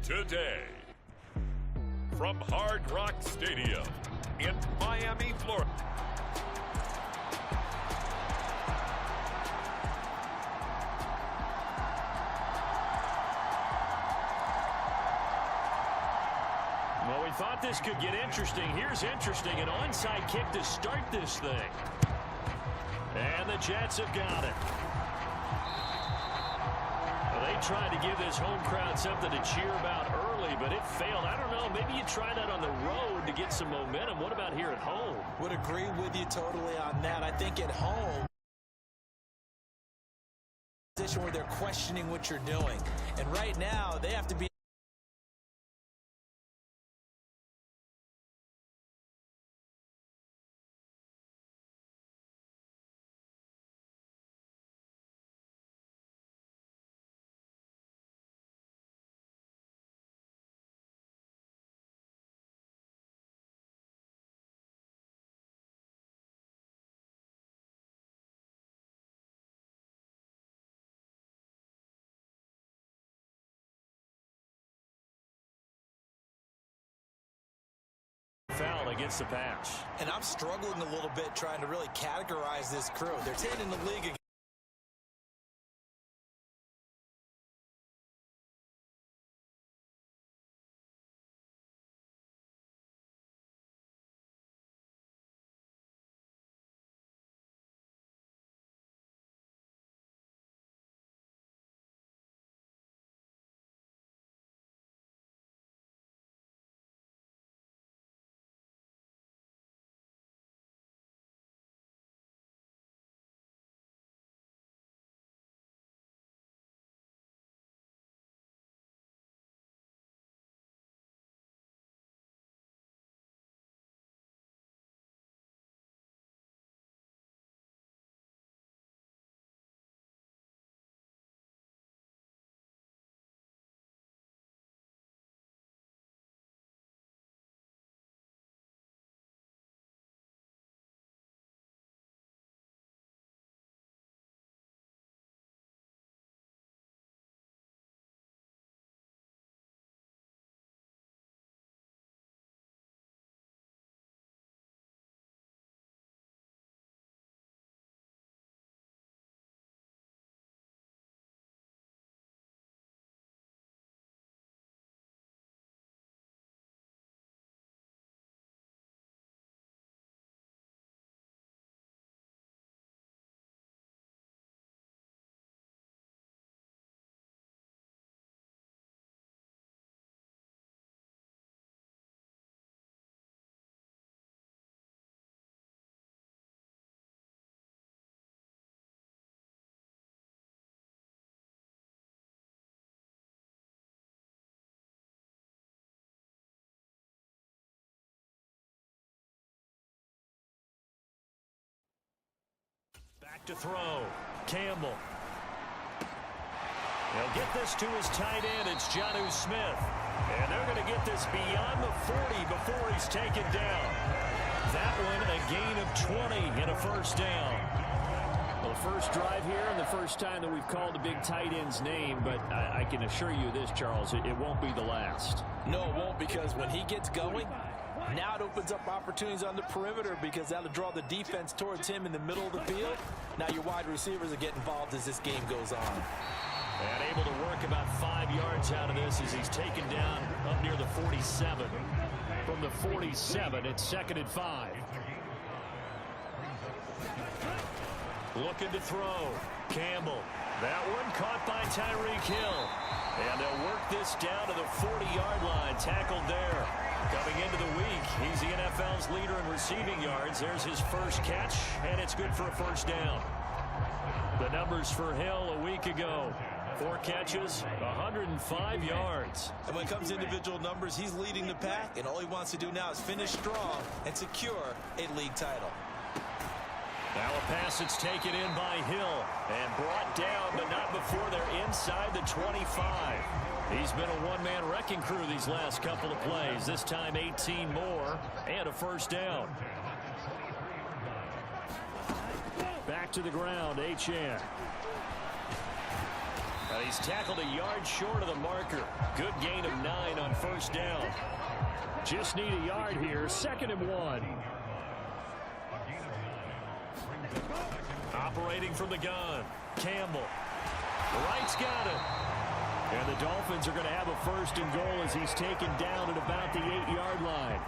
today. From Hard Rock Stadium in Miami, Florida. Well, we thought this could get interesting. Here's interesting. An onside kick to start this thing. And the Jets have got it. Well, they tried to give this home crowd something to cheer about early, but it failed. I don't know. Maybe you try that on the road to get some momentum. What about here at home? Would agree with you totally on that. I think at home, position where they're questioning what you're doing. And right now, they have to be foul against the pass. And I'm struggling a little bit trying to really categorize this crew. They're 10 in the league again. Back to throw. Campbell. He'll get this to his tight end. It's Jonnu Smith. And they're going to get this beyond the 40 before he's taken down. That one a gain of 20 and a first down. Well, first drive here and the first time that we've called a big tight end's name, but I can assure you this, Charles, it won't be the last. No, it won't, because when he gets going, now it opens up opportunities on the perimeter because that'll draw the defense towards him in the middle of the field. Now your wide receivers will get involved as this game goes on. And able to work about 5 yards out of this as he's taken down up near the 47. From the 47, it's 2nd and 5. Looking to throw. Campbell. That one caught by Tyreek Hill. And they'll work this down to the 40-yard line. Tackled there. Coming into the week, he's the NFL's leader in receiving yards. There's his first catch, and it's good for a first down. The numbers for Hill a week ago. 4 catches, 105 yards. And when it comes to individual numbers, he's leading the pack, and all he wants to do now is finish strong and secure a league title. Now a pass that's taken in by Hill and brought down, but not before they're inside the 25. He's been a one-man wrecking crew these last couple of plays. This time 18 more and a first down. Back to the ground, Achane. He's tackled a yard short of the marker. Good gain of 9 on first down. Just need a yard here. 2nd and 1. Operating from the gun. Campbell. Wright's got it. And the Dolphins are going to have a 1st and goal as he's taken down at about the 8-yard line.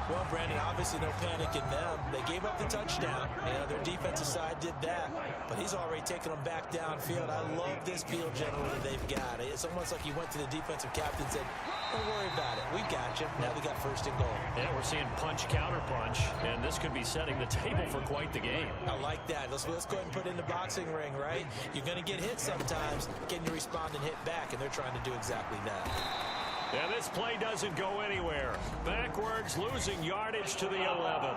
Well, Brandon, obviously no panic in them. They gave up the touchdown. You know, their defensive side did that. But he's already taken them back downfield. I love this field general that they've got. It's almost like he went to the defensive captain and said, don't worry about it. We got you. Now we got 1st and goal. Yeah, we're seeing punch, counter punch. And this could be setting the table for quite the game. I like that. Let's go ahead and put it in the boxing ring, right? You're going to get hit sometimes. Can you respond and hit back? And they're trying to do exactly that. And this play doesn't go anywhere. Backwards, losing yardage to the 11.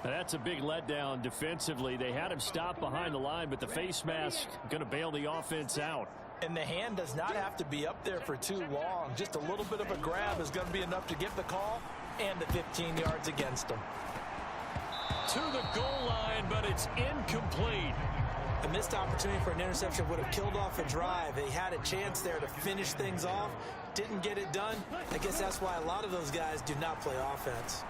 That's a big letdown defensively. They had him stop behind the line, but the face mask going to bail the offense out. And the hand does not have to be up there for too long. Just a little bit of a grab is going to be enough to get the call and the 15 yards against them. To the goal line, but it's incomplete. A missed opportunity for an interception would have killed off a drive. They had a chance there to finish things off. Didn't get it done. I guess that's why a lot of those guys do not play offense.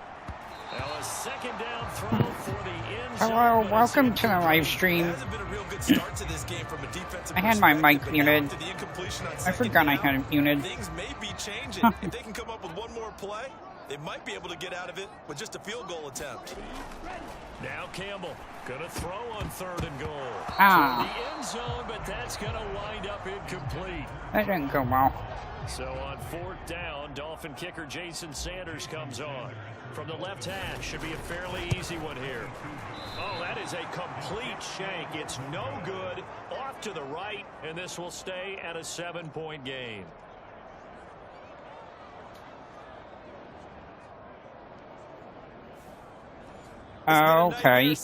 Now a 2nd down throw for the end zone. Hello, welcome to the live stream. I had my mic muted. I forgot I had it muted. Things may be changing. If they can come up with one more play, they might be able to get out of it with just a field goal attempt. Now Campbell gonna throw on 3rd and goal. Ah. The end zone, but that's gonna wind up incomplete. That didn't go well. So on 4th down, Dolphin kicker Jason Sanders comes on. From the left hash, should be a fairly easy one here. Oh, that is a complete shank. It's no good. Off to the right, and this will stay at a 7-point game. Okay.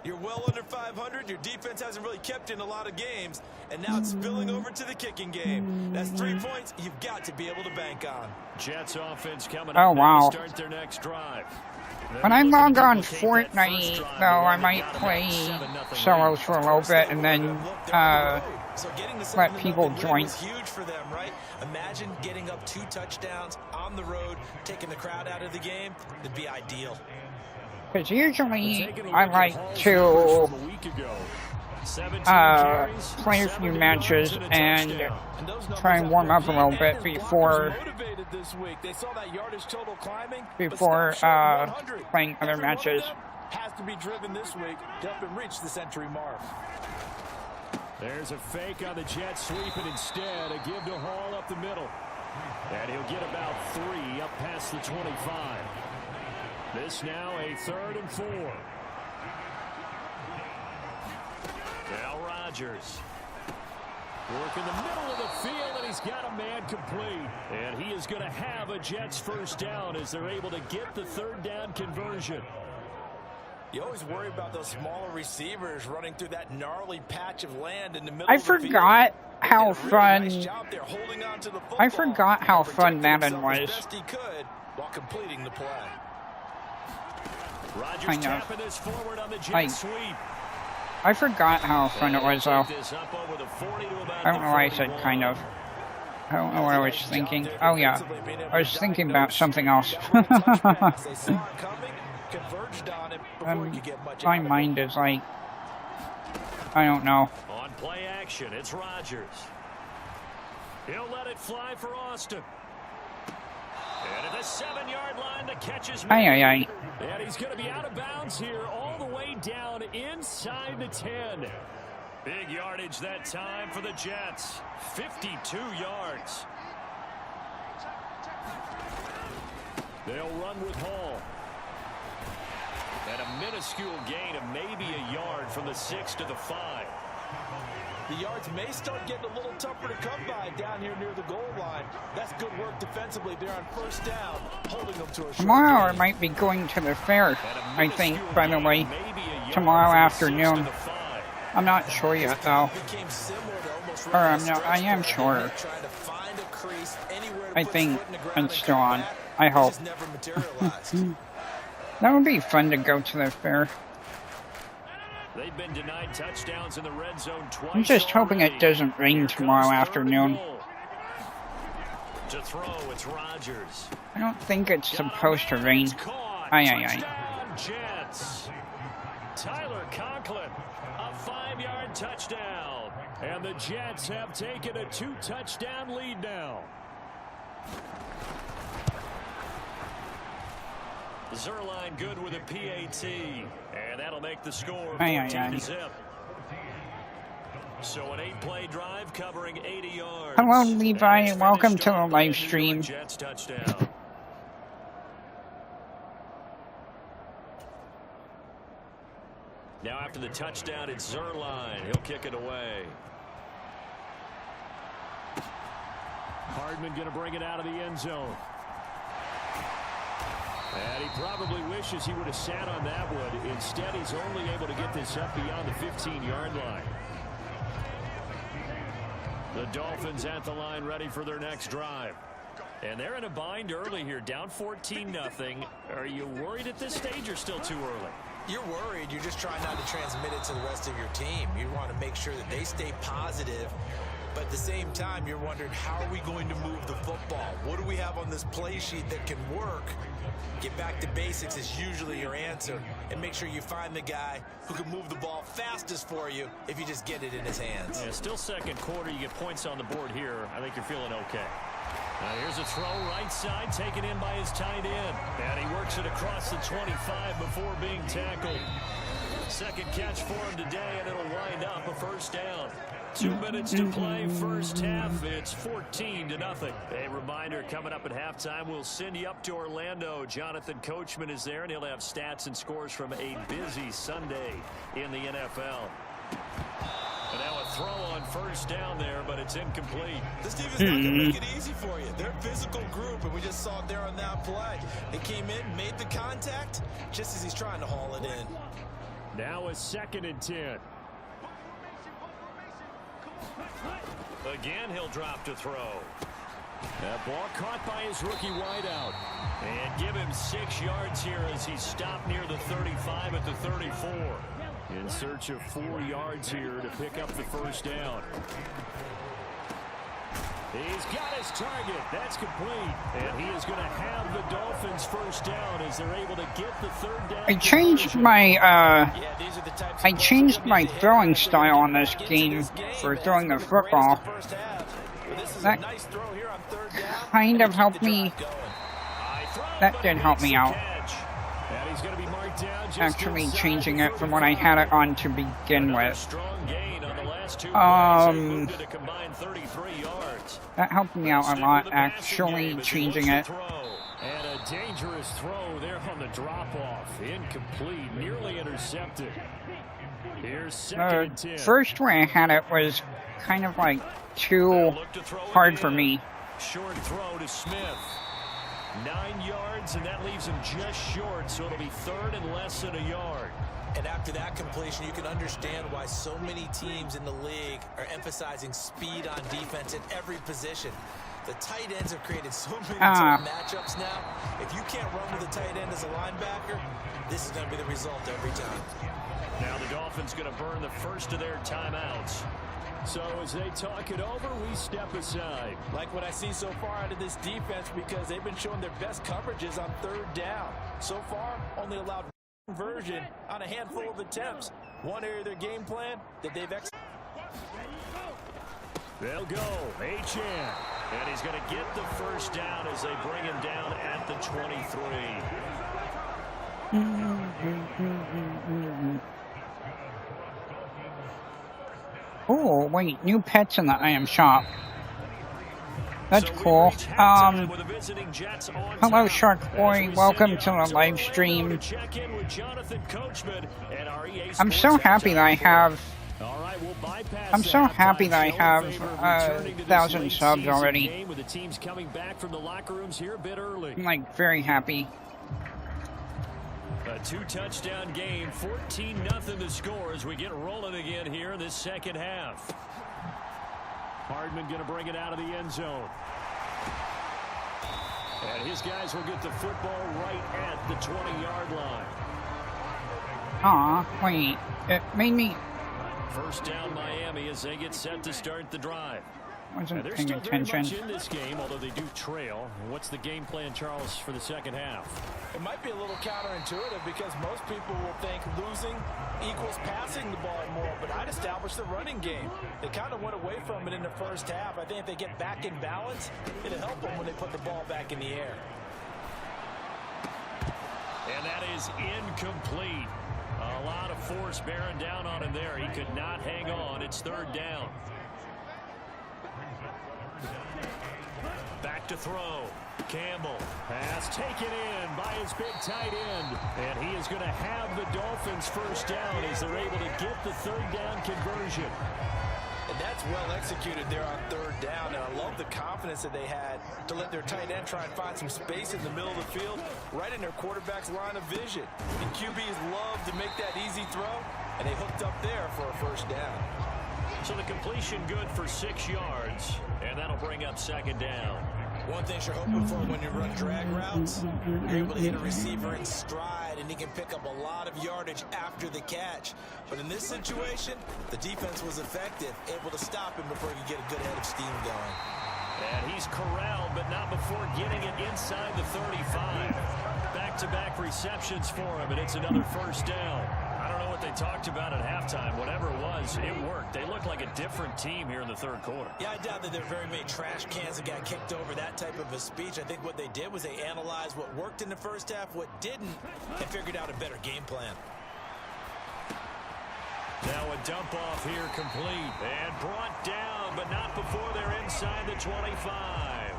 You're well under 500. Your defense hasn't really kept in a lot of games, and now it's spilling over to the kicking game. That's 3 points you've got to be able to bank on. Jets offense coming Oh, up wow. to start their next drive. When I log on Fortnite, though, I might play solos for a little bit and then let people join. Huge for them, right? Imagine getting up 2 touchdowns on the road, taking the crowd out of the game. It'd be ideal. Because usually I like to play a few matches and try and warm up a little bit before playing other matches. Has to be driven this week to help him reach the century mark. There's a fake on the jet sweep, and instead a give to Hall up the middle. And he'll get about 3 up past the 25. This now a 3rd and 4. Now Rodgers. Work in the middle of the field, and he's got a man complete. And he is going to have a Jets 1st down as they're able to get the 3rd down conversion. You always worry about those smaller receivers running through that gnarly patch of land in the middle I of the field. forgot how fun. Nice job there holding on to the football. I forgot how fun Madden was. Best he could while completing the play. Rodgers tapping this forward on the jet sweep. I forgot how fun it was, though. I don't know why I said kind of. I don't know what I was thinking. Oh, yeah. I was thinking about something else. My mind is like, I don't know. On play action, it's Rodgers. He'll let it fly for Austin. And at the 7-yard line, the catch is made. Aye. And he's going to be out of bounds here all the way down inside the 10. Big yardage that time for the Jets. 52 yards. They'll run with Hall. And a minuscule gain of maybe a yard from the 6 to the 5. The yards may start getting a little tougher to come by down here near the goal line. That's good work defensively there on 1st down, holding them to a short Tomorrow game. I might be going to the fair, I think, by the way. Tomorrow afternoon. I'm not sure yet, though. Or I am sure. I think it's still on. I hope. That would be fun to go to the fair. They've been denied touchdowns in the red zone twice. I'm just hoping it doesn't rain tomorrow afternoon. To throw, it's Rodgers. I don't think it's supposed to rain. Aye. Jets. Tyler Conklin, a 5-yard touchdown. And the Jets have taken a 2-touchdown lead now. Zerline good with a PAT. And that'll make the score 14-0. So an 8-play drive covering 80 yards. Hello, Levi. Welcome to the live stream. Jets touchdown. Now after the touchdown, it's Zerline. He'll kick it away. Hardman going to bring it out of the end zone. And he probably wishes he would have sat on that one. Instead, he's only able to get this up beyond the 15-yard line. The Dolphins at the line ready for their next drive. And they're in a bind early here, down 14-0. Are you worried at this stage or still too early? You're worried. You're just trying not to transmit it to the rest of your team. You want to make sure that they stay positive. But at the same time, you're wondering, how are we going to move the football? What do we have on this play sheet that can work? Get back to basics is usually your answer. And make sure you find the guy who can move the ball fastest for you if you just get it in his hands. Yeah, still second quarter. You get points on the board here. I think you're feeling okay. Now here's a throw right side, taken in by his tight end. And he works it across the 25 before being tackled. Second catch for him today, and it'll wind up a first down. 2 minutes to play first half. It's 14-0. A reminder, coming up at halftime, we'll send you up to Orlando. Jonathan Coachman is there, and he'll have stats and scores from a busy Sunday in the NFL. And now a throw on first down there, but it's incomplete. This team is not going to make it easy for you. They're a physical group, and we just saw it there on that play. They came in, made the contact, just as he's trying to haul it in. Now a 2nd and 10. Again, he'll drop to throw. That ball caught by his rookie wideout. And give him 6 yards here as he stopped near the 35 at the 34. In search of 4 yards here to pick up the first down. He's got his target. That's complete. And he is going to have the Dolphins first down as they're able to get the 3rd down. I changed my throwing style on this game for throwing the football. That kind of helped me. That did help me out. Actually changing it from what I had it on to begin with. That helped me out a lot, actually changing it. And a dangerous throw there on the drop-off. Incomplete, nearly intercepted. Here's 2nd and 10. First way I had it was kind of like too hard for me. Short throw to Smith. 9 yards, and that leaves him just short, so it'll be 3rd and less than a yard. And after that completion, you can understand why so many teams in the league are emphasizing speed on defense at every position. The tight ends have created so many tough matchups now. If you can't run with a tight end as a linebacker, this is going to be the result every time. Now the Dolphins going to burn the first of their timeouts. So as they talk it over, we step aside. Like what I see so far out of this defense, because they've been showing their best coverages on 3rd down. So far, only allowed version on a handful of attempts. One area of their game plan that they've executed. They'll go. Achane. And he's going to get the first down as they bring him down at the 23. Oh, wait, new pets in the item shop. That's cool. Hello, Shark Boy. Welcome to the live stream. I'm so happy that I have. I'm so happy that I have 1,000 subs already. I'm like very happy. A 2-touchdown game, 14-0 the score as we get rolling again here in this second half. Hardman going to bring it out of the end zone. And his guys will get the football right at the 20-yard line. Aw, wait. It made me... First down Miami as they get set to start the drive. Wasn't They're paying still attention. very much in this game, although they do trail. What's the game plan, Charles, for the second half? It might be a little counterintuitive because most people will think losing equals passing the ball more, but I'd establish the running game. They kind of went away from it in the first half. I think if they get back in balance, it'll help them when they put the ball back in the air. And that is incomplete. A lot of force bearing down on him there. He could not hang on. It's third down. Back to throw. Campbell. Pass taken in by his big tight end. And he is going to have the Dolphins first down as they're able to get the third down conversion. And that's well executed there on third down. And I love the confidence that they had to let their tight end try and find some space in the middle of the field, right in their quarterback's line of vision. And QBs love to make that easy throw, and they hooked up there for a first down. So the completion good for 6 yards, and that'll bring up second down. One thing you're hoping for when you run drag routes, you're able to hit a receiver in stride, and he can pick up a lot of yardage after the catch. But in this situation, the defense was effective, able to stop him before he could get a good head of steam going. And he's corralled, but not before getting it inside the 35. Back-to-back receptions for him, and it's another first down. I don't know what they talked about at halftime. Whatever it was, it worked. They look like a different team here in the third quarter. Yeah, I doubt that there are very many trash cans that got kicked over that type of a speech. I think what they did was they analyzed what worked in the first half, what didn't, and figured out a better game plan. Now a dump off here complete and brought down, but not before they're inside the 25.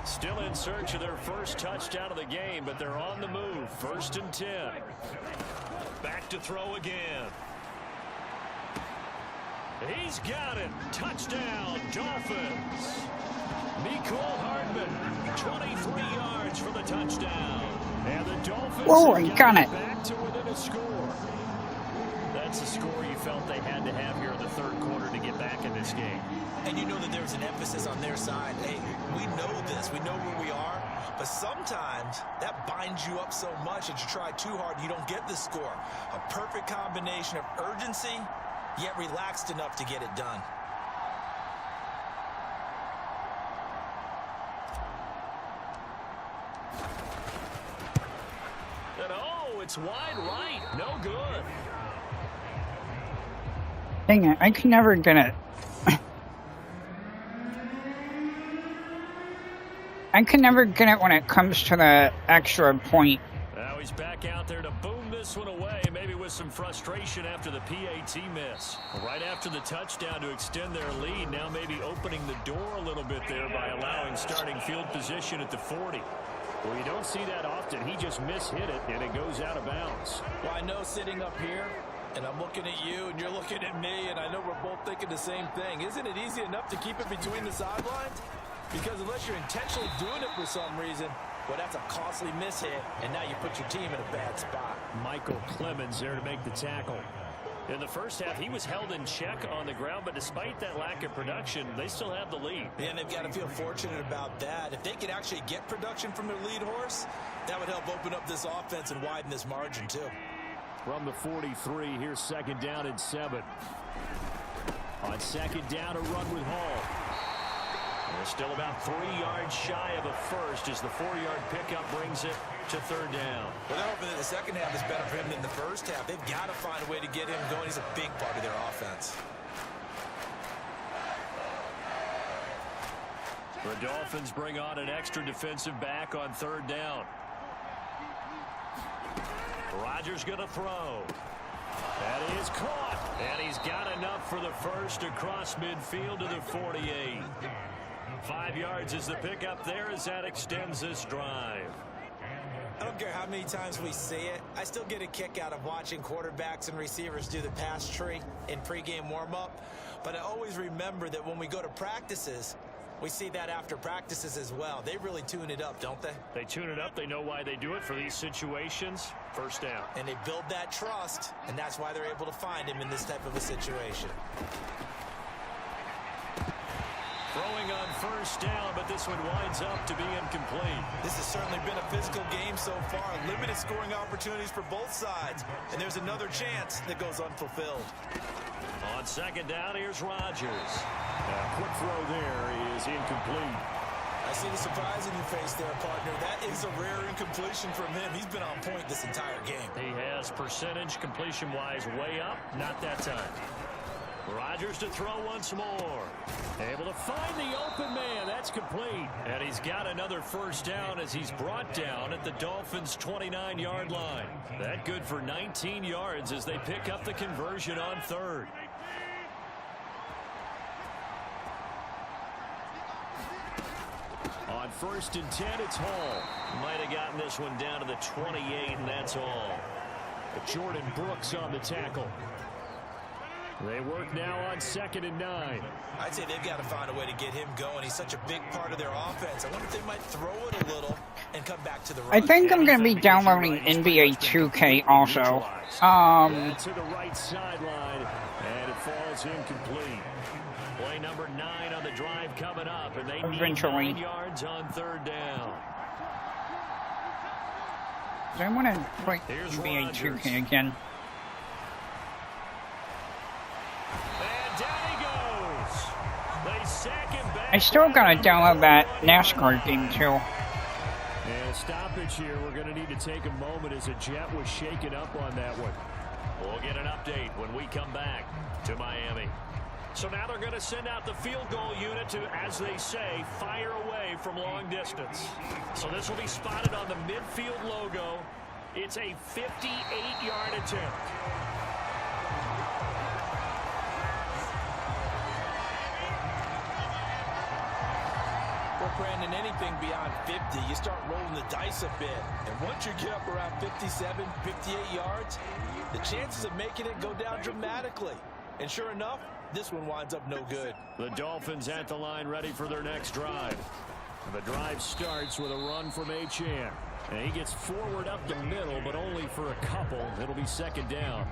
Still in search of their first touchdown of the game, but they're on the move. 1st and 10. Back to throw again. He's got it. Touchdown, Dolphins. Mecole Hardman, 23 yards for the touchdown. And the Dolphins got it. Back to within a score. That's the score you felt they had to have here in the third quarter to get back in this game. And you know that there was an emphasis on their side. Hey, we know this. We know where we are. But sometimes that binds you up so much that you try too hard, you don't get the score. A perfect combination of urgency, yet relaxed enough to get it done. And oh, it's wide right. No good. Dang it, I can never get it. I can never get it when it comes to the extra point. Now he's back out there to boom this one away, maybe with some frustration after the PAT miss. Right after the touchdown to extend their lead, now maybe opening the door a little bit there by allowing starting field position at the 40. Well, you don't see that often. He just mishit it, and it goes out of bounds. Well, I know sitting up here, and I'm looking at you, and you're looking at me, and I know we're both thinking the same thing. Isn't it easy enough to keep it between the sidelines? Because unless you're intentionally doing it for some reason, well, that's a costly mishit, and now you put your team in a bad spot. Michael Clemens there to make the tackle. In the first half, he was held in check on the ground, but despite that lack of production, they still have the lead. Yeah, and they've got to feel fortunate about that. If they could actually get production from their lead horse, that would help open up this offense and widen this margin, too. From the 43, here's 2nd down and 7. On 2nd down, a run with Hall. They're still about 3 yards shy of a first as the 4-yard pickup brings it to 3rd down. Well, they're hoping that the second half is better for him than the first half. They've got to find a way to get him going. He's a big part of their offense. The Dolphins bring on an extra defensive back on 3rd down. Rodgers going to throw. That is caught. And he's got enough for the first across midfield to the 48. 5 yards is the pickup there as that extends this drive. I don't care how many times we see it. I still get a kick out of watching quarterbacks and receivers do the pass tree in pregame warm-up. But I always remember that when we go to practices, we see that after practices as well. They really tune it up, don't they? They tune it up. They know why they do it for these situations. First down. And they build that trust, and that's why they're able to find him in this type of a situation. Throw throwing on first down, but this one winds up to be incomplete. This has certainly been a physical game so far. Limited scoring opportunities for both sides. And there's another chance that goes unfulfilled. On second down, here's Rodgers. A quick throw there is incomplete. I see the surprise in your face there, partner. That is a rare incompletion from him. He's been on point this entire game. He has percentage completion-wise way up. Not that time. Rodgers to throw once more. Able to find the open man. That's complete. And he's got another first down as he's brought down at the Dolphins' 29-yard line. That good for 19 yards as they pick up the conversion on third. On 1st and 10, it's Hall. Might have gotten this one down to the 28, and that's all. Jordan Brooks on the tackle. They work now on 2nd and 9. I'd say they've got to find a way to get him going. He's such a big part of their offense. I wonder if they might throw it a little and come back to the run. I think I'm going to be downloading NBA 2K also. To the right sideline, and it falls incomplete. Play number 9 on the drive coming up, and they need 9 yards on 3rd down. I want to play NBA 2K again. And down he goes. They sack him back. I still gotta download that NASCAR game too. And stoppage here. We're going to need to take a moment as a jet was shaken up on that one. We'll get an update when we come back to Miami. So now they're going to send out the field goal unit to, as they say, fire away from long distance. So this will be spotted on the midfield logo. It's a 58-yard attempt. Well, Brandon, anything beyond 50, you start rolling the dice a bit. And once you get up around 57, 58 yards, the chances of making it go down dramatically. And sure enough, this one winds up no good. The Dolphins at the line ready for their next drive. The drive starts with a run from Achane. And he gets forward up the middle, but only for a couple. It'll be 2nd down.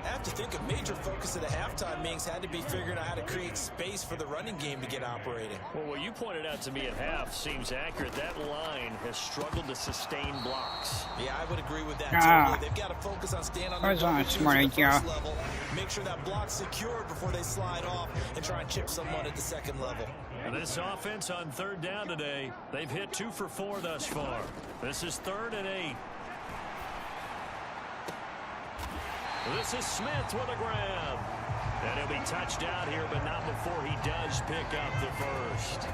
I have to think a major focus of the halftime meetings had to be figuring out how to create space for the running game to get operating. Well, what you pointed out to me at half seems accurate. That line has struggled to sustain blocks. Yeah, I would agree with that. Totally. They've got to focus on staying on their level. Make sure that block's secured before they slide off and try and chip someone at the 2nd level. And this offense on 3rd down today, they've hit 2 for 4 thus far. This is 3rd and 8. This is Smith with a grab. And he'll be touched out here, but not before he does pick up the first.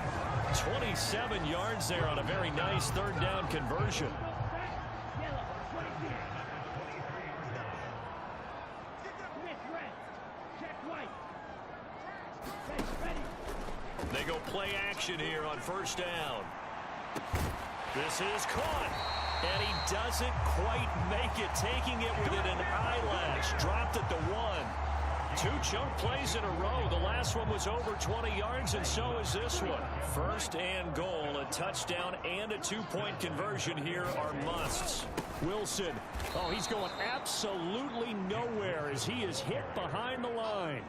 27 yards there on a very nice 3rd down conversion. They go play action here on 1st down. This is caught. And he doesn't quite make it, taking it within an eyelash. Dropped at the 1. 2 chunk plays in a row. The last one was over 20 yards, and so is this one. 1st and goal, a touchdown and a 2-point conversion here are musts. Wilson, oh, he's going absolutely nowhere as he is hit behind the line.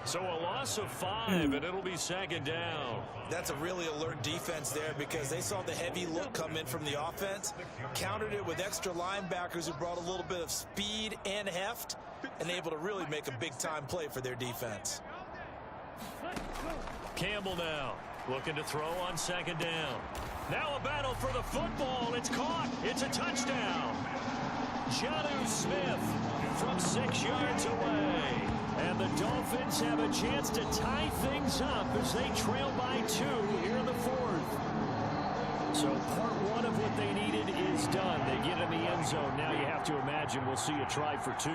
So a loss of 5, and it'll be 2nd down. That's a really alert defense there because they saw the heavy look come in from the offense, countered it with extra linebackers who brought a little bit of speed and heft, and able to really make a big-time play for their defense. Campbell now looking to throw on 2nd down. Now a battle for the football. It's caught. It's a touchdown. Jonnu Smith from 6 yards away. And the Dolphins have a chance to tie things up as they trail by 2 here in the 4th. So part 1 of what they needed is done. They get in the end zone. Now you have to imagine we'll see a try for 2.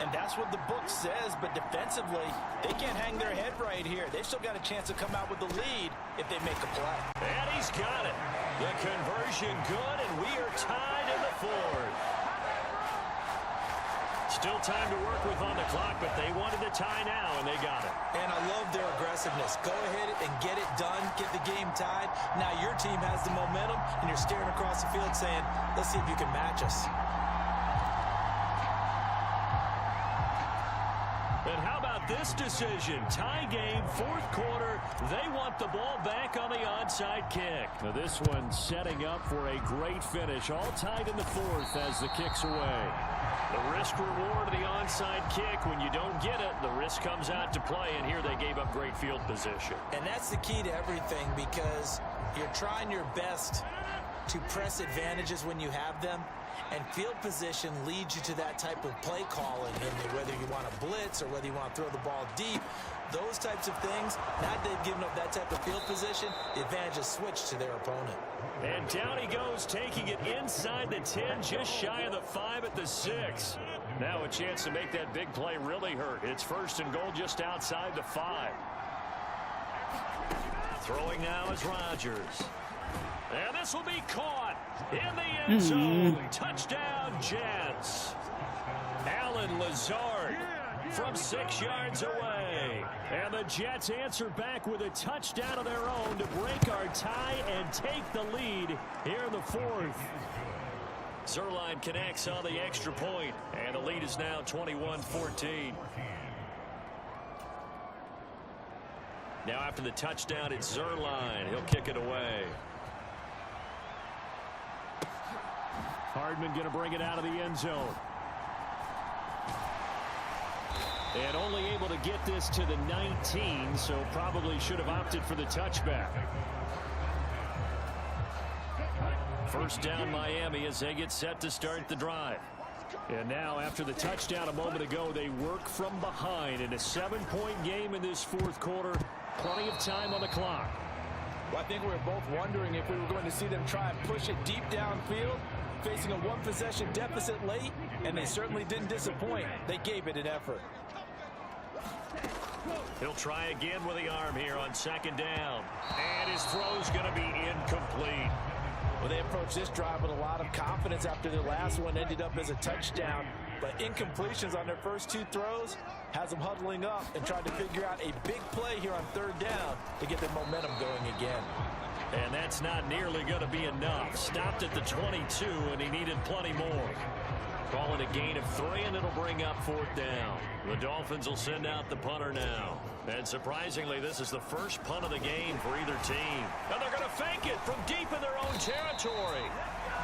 And that's what the book says, but defensively, they can't hang their head right here. They've still got a chance to come out with the lead if they make a play. And he's got it. The conversion good, and we are tied in the 4th. Still time to work with on the clock, but they wanted the tie now, and they got it. And I love their aggressiveness. Go ahead and get it done, get the game tied. Now your team has the momentum, and you're staring across the field saying, let's see if you can match us. And how about this decision? Tie game, fourth quarter. They want the ball back on the onside kick. Now this one setting up for a great finish. All tied in the fourth as the kick's away. The risk reward of the onside kick. When you don't get it, the risk comes out to play. And here they gave up great field position. And that's the key to everything, because you're trying your best to press advantages when you have them. And field position leads you to that type of play calling, whether you want to blitz or whether you want to throw the ball deep. Those types of things, now that they've given up that type of field position, the advantage is switched to their opponent. And down he goes, taking it inside the 10, just shy of the 5 at the 6. Now a chance to make that big play really hurt. It's first and goal just outside the 5. Throwing now is Rodgers. And this will be caught in the end zone. Touchdown, Jets. Allen Lazard from 6 yards away. And the Jets answer back with a touchdown of their own to break our tie and take the lead here in the fourth. Zerline connects on the extra point, and the lead is now 21-14. Now after the touchdown, it's Zerline. He'll kick it away. Hardman going to bring it out of the end zone. And only able to get this to the 19, so probably should have opted for the touchback. First down Miami as they get set to start the drive. And now after the touchdown a moment ago, they work from behind in a 7-point game in this fourth quarter. Plenty of time on the clock. Well, I think we were both wondering if we were going to see them try and push it deep downfield, facing a one-possession deficit late, and they certainly didn't disappoint. They gave it an effort. He'll try again with the arm here on second down. And his throw's going to be incomplete. Well, they approached this drive with a lot of confidence after their last one ended up as a touchdown. But incompletions on their first 2 throws has them huddling up and trying to figure out a big play here on third down to get their momentum going again. And that's not nearly going to be enough. Stopped at the 22, and he needed plenty more. Calling a gain of 3, and it'll bring up fourth down. The Dolphins will send out the punter now. And surprisingly, this is the first punt of the game for either team. And they're going to fake it from deep in their own territory.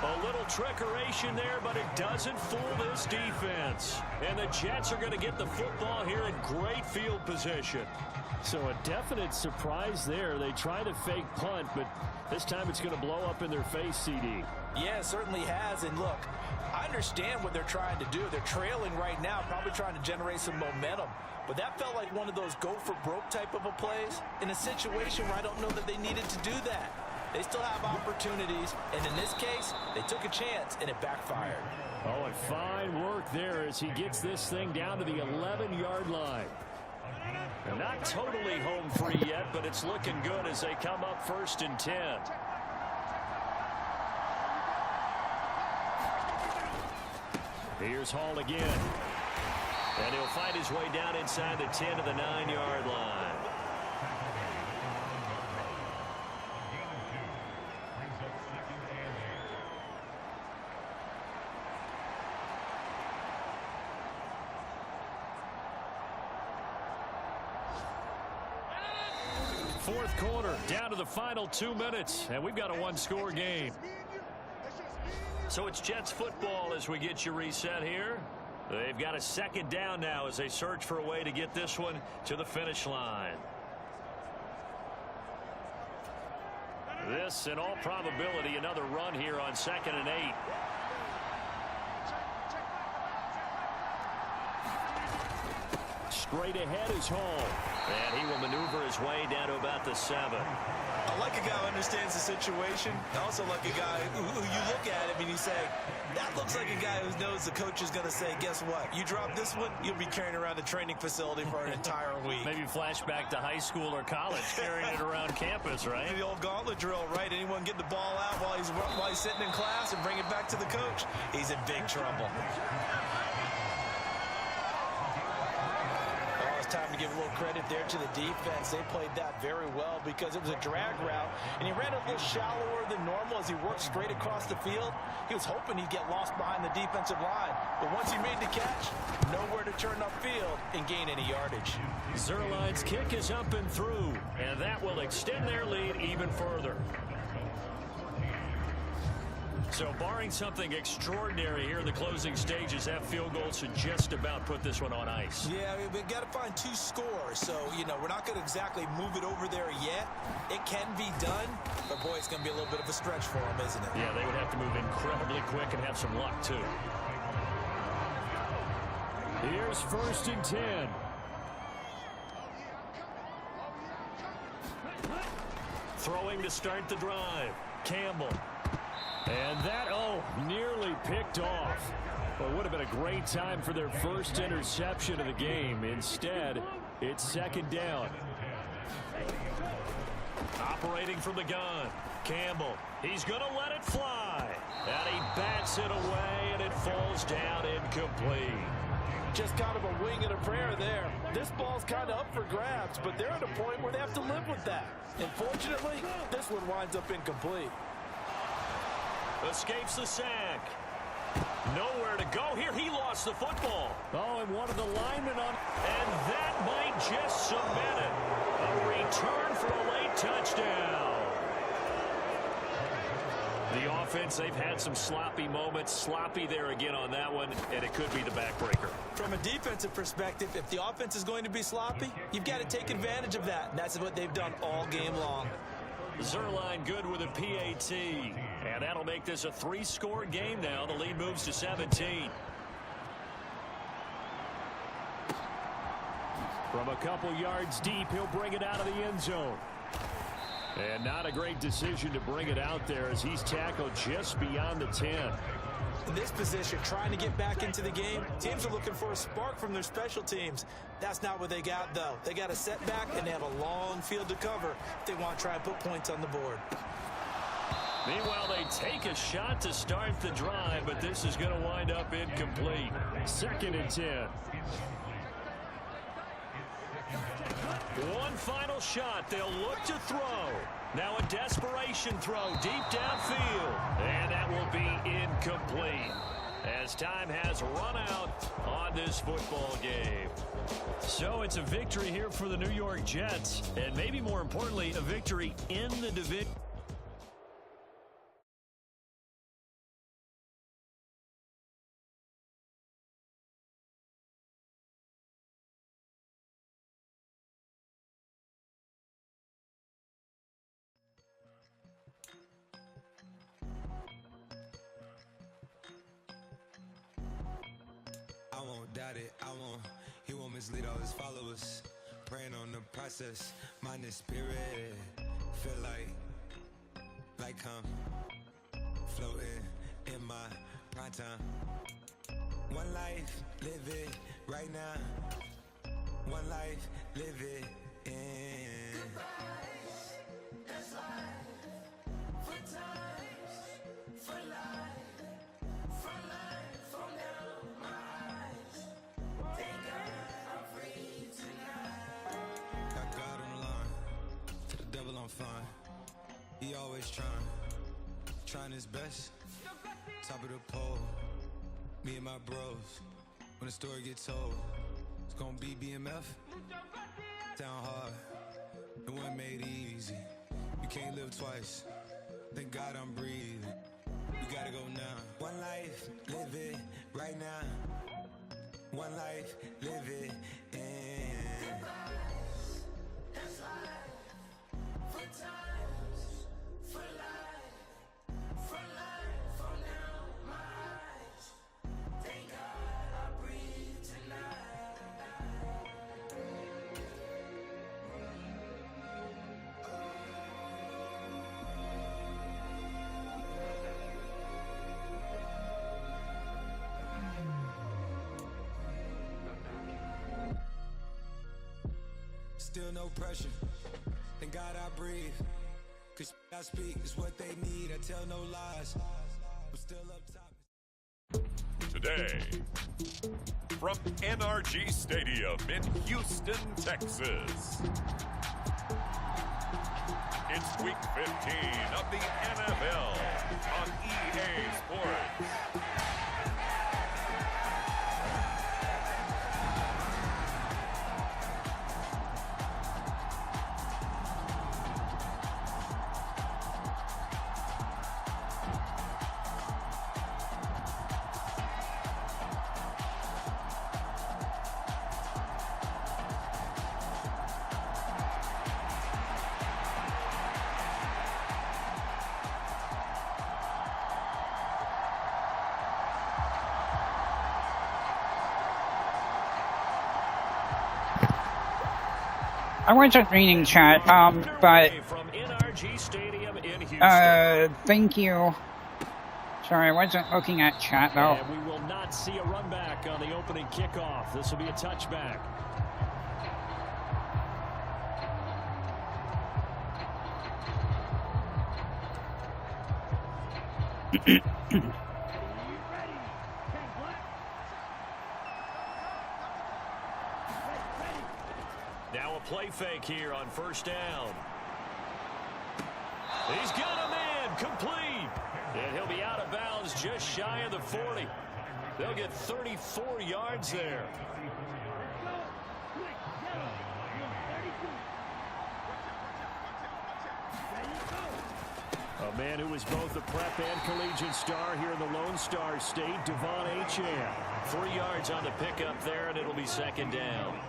A little trickeration there, but it doesn't fool this defense. And the Jets are going to get the football here in great field position. So a definite surprise there. They try to fake punt, but this time it's going to blow up in their face, CD. Yeah, it certainly has. And look, I understand what they're trying to do. They're trailing right now, probably trying to generate some momentum. But that felt like one of those go-for-broke type of a plays in a situation where I don't know that they needed to do that. They still have opportunities, and in this case, they took a chance, and it backfired. Oh, and fine work there as he gets this thing down to the 11-yard line. They're not totally home free yet, but it's looking good as they come up first and 10. Here's Hall again. And he'll find his way down inside the 10 to the 9-yard line. Fourth quarter, down to the final 2 minutes, and we've got a one-score game. So it's Jets football as we get you reset here. They've got a second down now as they search for a way to get this one to the finish line. This, in all probability, another run here on 2nd and 8. Straight ahead is Hall. And he will maneuver his way down to about the 7. I like a guy who understands the situation. I also like a guy who you look at him and you say, that looks like a guy who knows the coach is going to say, guess what? You drop this one, you'll be carrying around the training facility for an entire week. Maybe flashback to high school or college, carrying it around campus, right? The old gauntlet drill, right? Anyone get the ball out while he's sitting in class and bring it back to the coach? He's in big trouble. time to give a little credit there to the defense. They played that very well because it was a drag route, and he ran a little shallower than normal as he worked straight across the field. He was hoping he'd get lost behind the defensive line, but once he made the catch, nowhere to turn upfield and gain any yardage. Zerline's kick is up and through, and that will extend their lead even further. So barring something extraordinary here in the closing stages, that field goal should just about put this one on ice. Yeah, we've got to find 2 scores. So, you know, we're not going to exactly move it over there yet. It can be done, but, boy, it's going to be a little bit of a stretch for them, isn't it? Yeah, they would have to move incredibly quick and have some luck, too. Here's 1st and 10. Throwing to start the drive. Campbell. And that, nearly picked off. Well, it would have been a great time for their first interception of the game. Instead, it's 2nd down. Operating from the gun. Campbell. He's going to let it fly. And he bats it away, and it falls down incomplete. Just kind of a wing and a prayer there. This ball's kind of up for grabs, but they're at a point where they have to live with that. Unfortunately, this one winds up incomplete. Escapes the sack. Nowhere to go here. He lost the football. Oh, and one of the linemen on. And that might just cement it. A return for a late touchdown. The offense, they've had some sloppy moments. Sloppy there again on that one, and it could be the backbreaker. From a defensive perspective, if the offense is going to be sloppy, you've got to take advantage of that. And that's what they've done all game long. Zerline good with a PAT. And that'll make this a 3-score game now. The lead moves to 17. From a couple yards deep, he'll bring it out of the end zone. And not a great decision to bring it out there as he's tackled just beyond the 10. In this position, trying to get back into the game, teams are looking for a spark from their special teams. That's not what they got, though. They got a setback, and they have a long field to cover if they want to try and put points on the board. Meanwhile, they take a shot to start the drive, but this is going to wind up incomplete. 2nd and 10. One final shot. They'll look to throw. Now a desperation throw deep downfield. And that will be incomplete as time has run out on this football game. So it's a victory here for the New York Jets, and maybe more importantly, a victory in the division. I won't doubt it, he won't mislead all his followers. Praying on the process, mind and spirit. Feel like I'm floating in my prime time. One life, live it right now. One life, live it in. Goodbyes, that's life. For times, for life. For life, from now, my eyes. Thank God I'm free tonight. Got God on the line, to the devil I'm fine. He always trying his best. Top of the pole, me and my bros. When the story gets told, it's gonna be BMF. Down hard, it wasn't made easy. You can't live twice. Thank God I'm breathing. We gotta go now. One life, live it right now. One life, live it in. That's life. For times, for life. For life, from now, my eyes. Thank God I breathe tonight. Still no pressure. Thank God I breathe. Cause I speak is what they need. I tell no lies. I'm still up top. Today from NRG Stadium in Houston, Texas. It's Week 15 of the NFL on EA Sports. I wasn't reading chat, but, thank you. Sorry, I wasn't looking at chat, though. And we will not see a run back on the opening kickoff. This will be a touchback. Now a play fake here on first down. He's got a man complete. And he'll be out of bounds just shy of the 40. They'll get 34 yards there. A man who was both a prep and collegiate star here in the Lone Star State, Devon Achane. 3 yards on the pickup there, and it'll be second down.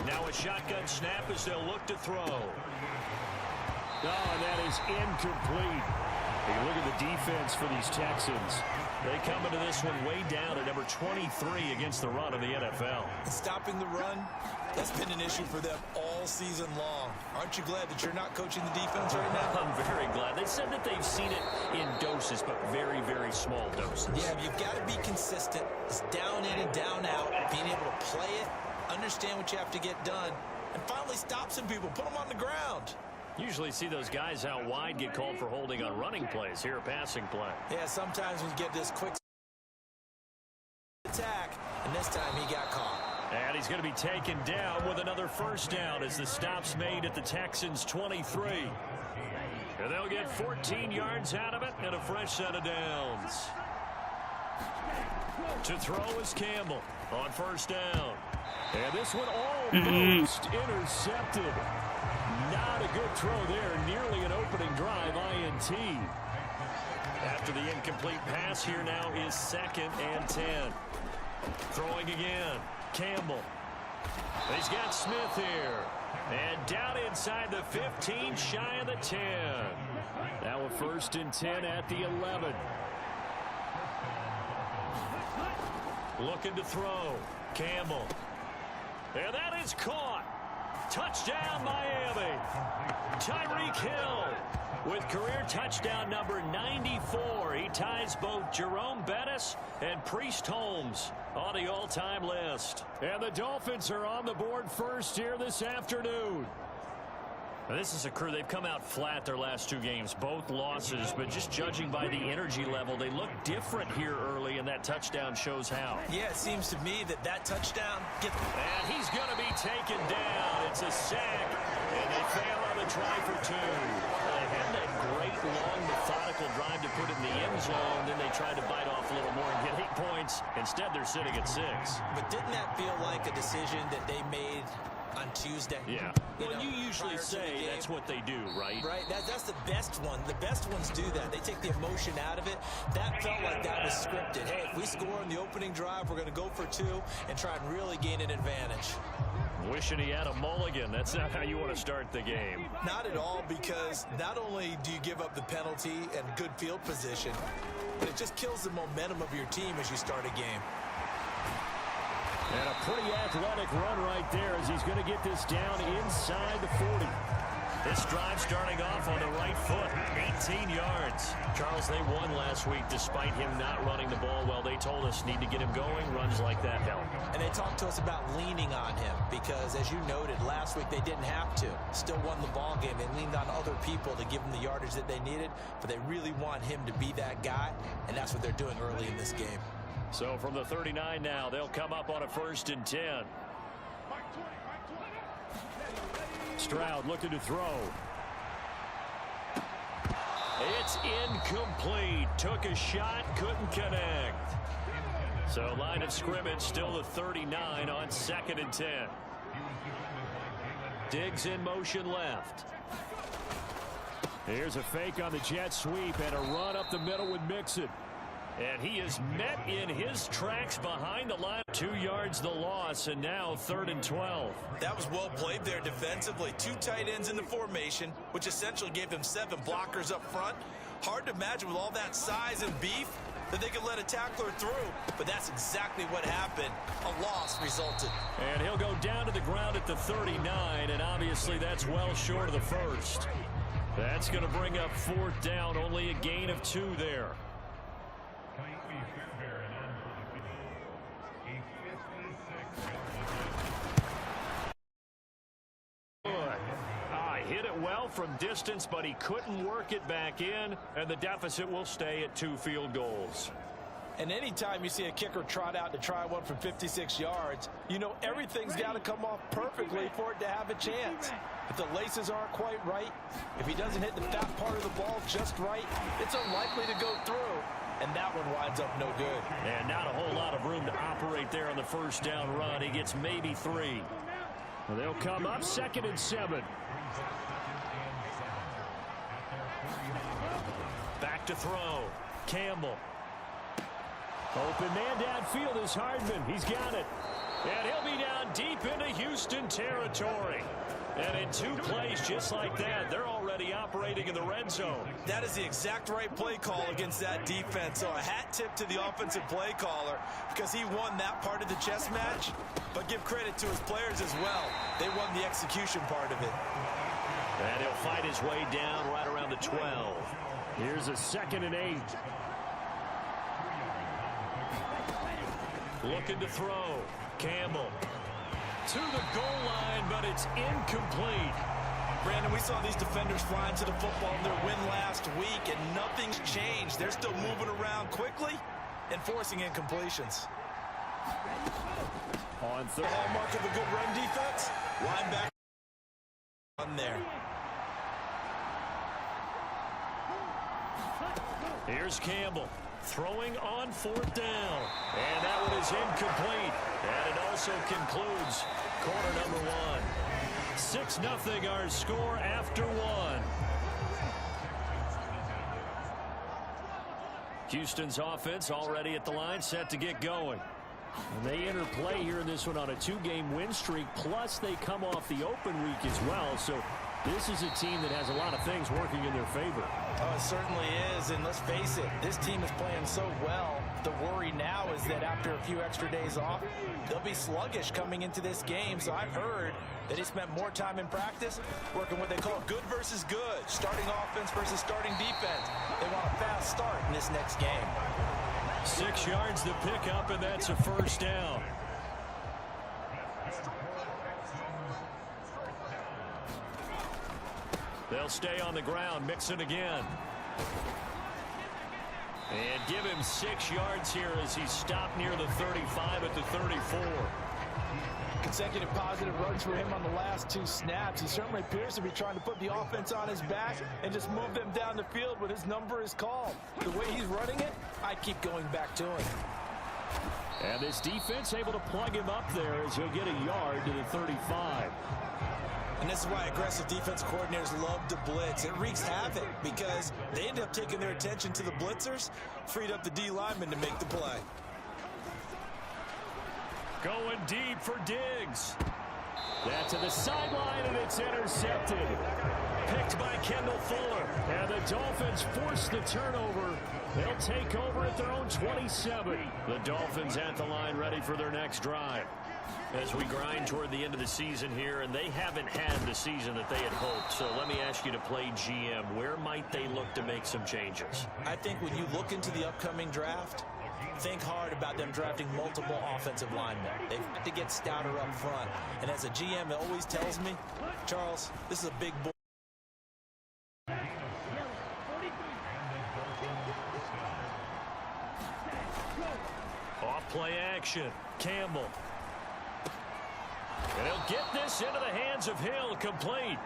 Now a shotgun snap as they'll look to throw. Oh, and that is incomplete. Hey, look at the defense for these Texans. They come into this one way down at number 23 against the run in the NFL. Stopping the run, that's been an issue for them all season long. Aren't you glad that you're not coaching the defense right now? I'm very glad. They said that they've seen it in doses, but very, very small doses. Yeah, you've got to be consistent. It's down in and down out, being able to play it, understand what you have to get done, and finally stop some people, put them on the ground. Usually see those guys out wide get called for holding on running plays. Here a passing play. Yeah, sometimes we get this quick attack, and this time he got caught. And he's going to be taken down with another first down as the stop's made at the Texans' 23. And they'll get 14 yards out of it and a fresh set of downs. To throw is Campbell on first down. And this one almost intercepted. Not a good throw there. Nearly an opening drive, INT. After the incomplete pass, here now is 2nd and 10. Throwing again. Campbell. He's got Smith here. And down inside the 15, shy of the 10. Now a 1st and 10 at the 11. Looking to throw. Campbell. And that is caught. Touchdown, Miami. Tyreek Hill with career touchdown number 94. He ties both Jerome Bettis and Priest Holmes on the all-time list. And the Dolphins are on the board first here this afternoon. Now, this is a crew. They've come out flat their last 2 games, both losses, but just judging by the energy level, they look different here early, and that touchdown shows how. Yeah, it seems to me that touchdown gets... And he's going to be taken down. It's a sack, and they fail on the try for 2. They had that great, long, methodical drive to put it in the end zone. Then they tried to bite off a little more and get 8 points. Instead, they're sitting at 6. But didn't that feel like a decision that they made on Tuesday? Yeah. Well, you usually say that's what they do, right? Right. That's the best one. The best ones do that. They take the emotion out of it. That felt like that was scripted. Hey, if we score in the opening drive, we're going to go for 2 and try and really gain an advantage. Wishing he had a mulligan. That's not how you want to start the game. Not at all, because not only do you give up the penalty and good field position, but it just kills the momentum of your team as you start a game. And a pretty athletic run right there as he's going to get this down inside the 40. This drive starting off on the right foot, 18 yards. Charles, they won last week despite him not running the ball well. They told us need to get him going. Runs like that help. And they talked to us about leaning on him because, as you noted, last week they didn't have to. Still won the ball game. They leaned on other people to give them the yardage that they needed, but they really want him to be that guy, and that's what they're doing early in this game. So from the 39 now, they'll come up on a 1st and 10. Stroud looking to throw. It's incomplete. Took a shot, couldn't connect. So line of scrimmage still the 39 on 2nd and 10. Diggs in motion left. Here's a fake on the jet sweep and a run up the middle with Mixon. And he is met in his tracks behind the line. 2 yards the loss, and now 3rd and 12. That was well played there defensively. 2 tight ends in the formation, which essentially gave them 7 blockers up front. Hard to imagine with all that size and beef that they could let a tackler through, but that's exactly what happened. A loss resulted. And he'll go down to the ground at the 39, and obviously that's well short of the first. That's going to bring up 4th down, only a gain of 2 there. Hit it well from distance, but he couldn't work it back in, and the deficit will stay at 2 field goals. And anytime you see a kicker trot out to try one from 56 yards, you know everything's got to come off perfectly for it to have a chance. If the laces aren't quite right, if he doesn't hit the fat part of the ball just right, it's unlikely to go through. And that one winds up no good. And not a whole lot of room to operate there on the 1st down run. He gets maybe 3. Well, they'll come up 2nd and 7. Back to throw. Campbell. Open man downfield is Hardman. He's got it. And he'll be down deep into Houston territory. And in 2 plays just like that, they're already operating in the red zone. That is the exact right play call against that defense. So a hat tip to the offensive play caller because he won that part of the chess match. But give credit to his players as well. They won the execution part of it. And he'll fight his way down right around the 12. Here's a 2nd and 8. Looking to throw. Campbell to the goal line, but it's incomplete. Brandon, we saw these defenders flying to the football in their win last week, and nothing's changed. They're still moving around quickly and forcing incompletions. On third. Hallmark of a good run defense. Linebacker on there. Here's Campbell throwing on 4th down. And that one is incomplete. And it also concludes quarter number 1. 6-0 our score after 1. Houston's offense already at the line, set to get going. And they enter play here in this one on a 2-game win streak, plus they come off the open week as well. So this is a team that has a lot of things working in their favor. Oh, it certainly is, and let's face it, this team is playing so well. The worry now is that after a few extra days off, they'll be sluggish coming into this game. So I've heard that he spent more time in practice working what they call good versus good, starting offense versus starting defense. They want a fast start in this next game. 6 yards to pick up, and that's a 1st down. They'll stay on the ground. Mixon again. And give him 6 yards here as he's stopped near the 35 at the 34. Consecutive positive runs for him on the last 2 snaps. He certainly appears to be trying to put the offense on his back and just move them down the field when his number is called. The way he's running it, I keep going back to him. And this defense able to plug him up there as he'll get a yard to the 35. And this is why aggressive defense coordinators love to blitz. It wreaks havoc because they end up taking their attention to the blitzers, freed up the D lineman to make the play. Going deep for Diggs. That to the sideline, and it's intercepted. Picked by Kendall Fuller. And the Dolphins force the turnover. They'll take over at their own 27. The Dolphins at the line, ready for their next drive. As we grind toward the end of the season here, and they haven't had the season that they had hoped. So let me ask you to play GM. Where might they look to make some changes? I think when you look into the upcoming draft, think hard about them drafting multiple offensive linemen. They've got to get stouter up front. And as a GM, it always tells me, Charles, this is a big boy. Off play action. Campbell. And he'll get this into the hands of Hill, complete.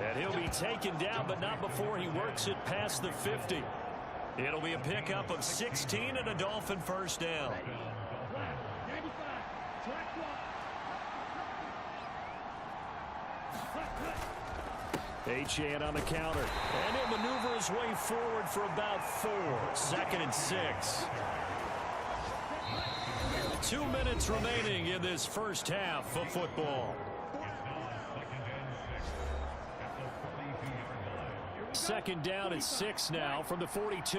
And he'll be taken down, but not before he works it past the 50. It'll be a pickup of 16 and a Dolphin first down. Achane on the counter. And he'll maneuver his way forward for about 4. 2nd and 6. 2 minutes remaining in this first half of football. 2nd down and 6 now from the 42.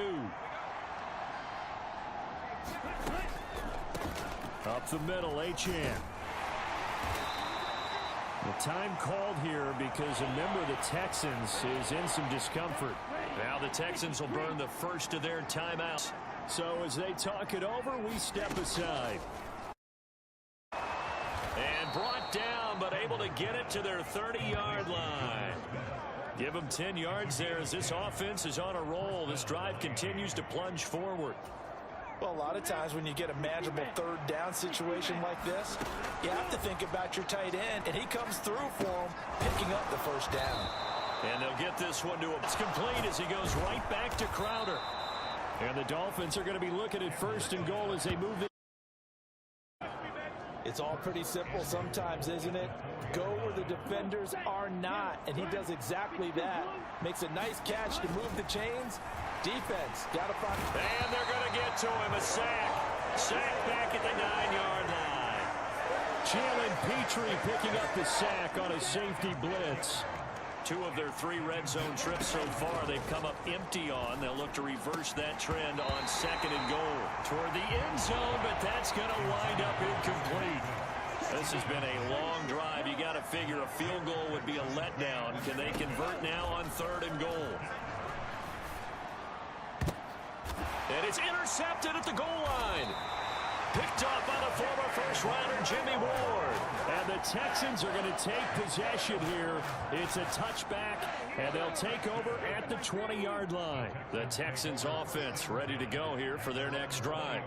Up the middle, Achane. The time called here because a member of the Texans is in some discomfort. Now the Texans will burn the first of their timeouts. So as they talk it over, we step aside. And brought down, but able to get it to their 30-yard line. Give them 10 yards there as this offense is on a roll. This drive continues to plunge forward. Well, a lot of times when you get a manageable 3rd down situation like this, you have to think about your tight end, and he comes through for him, picking up the first down. And they'll get this one to him. It's complete as he goes right back to Crowder. And the Dolphins are going to be looking at 1st and goal as they move the. It's all pretty simple sometimes, isn't it? Go where the defenders are not, and he does exactly that. Makes a nice catch to move the chains. Defense, got to find. And they're going to get to him. A sack. Sack back at the 9-yard line. Jalen Petrie picking up the sack on a safety blitz. 2 of their 3 red zone trips so far they've come up empty on. They'll look to reverse that trend on 2nd and goal. Toward the end zone, but that's going to wind up incomplete. This has been a long drive. You got to figure a field goal would be a letdown. Can they convert now on 3rd and goal? And it's intercepted at the goal line. Picked up by the former first-rounder Jimmy Ward. And the Texans are going to take possession here. It's a touchback, and they'll take over at the 20-yard line. The Texans offense ready to go here for their next drive.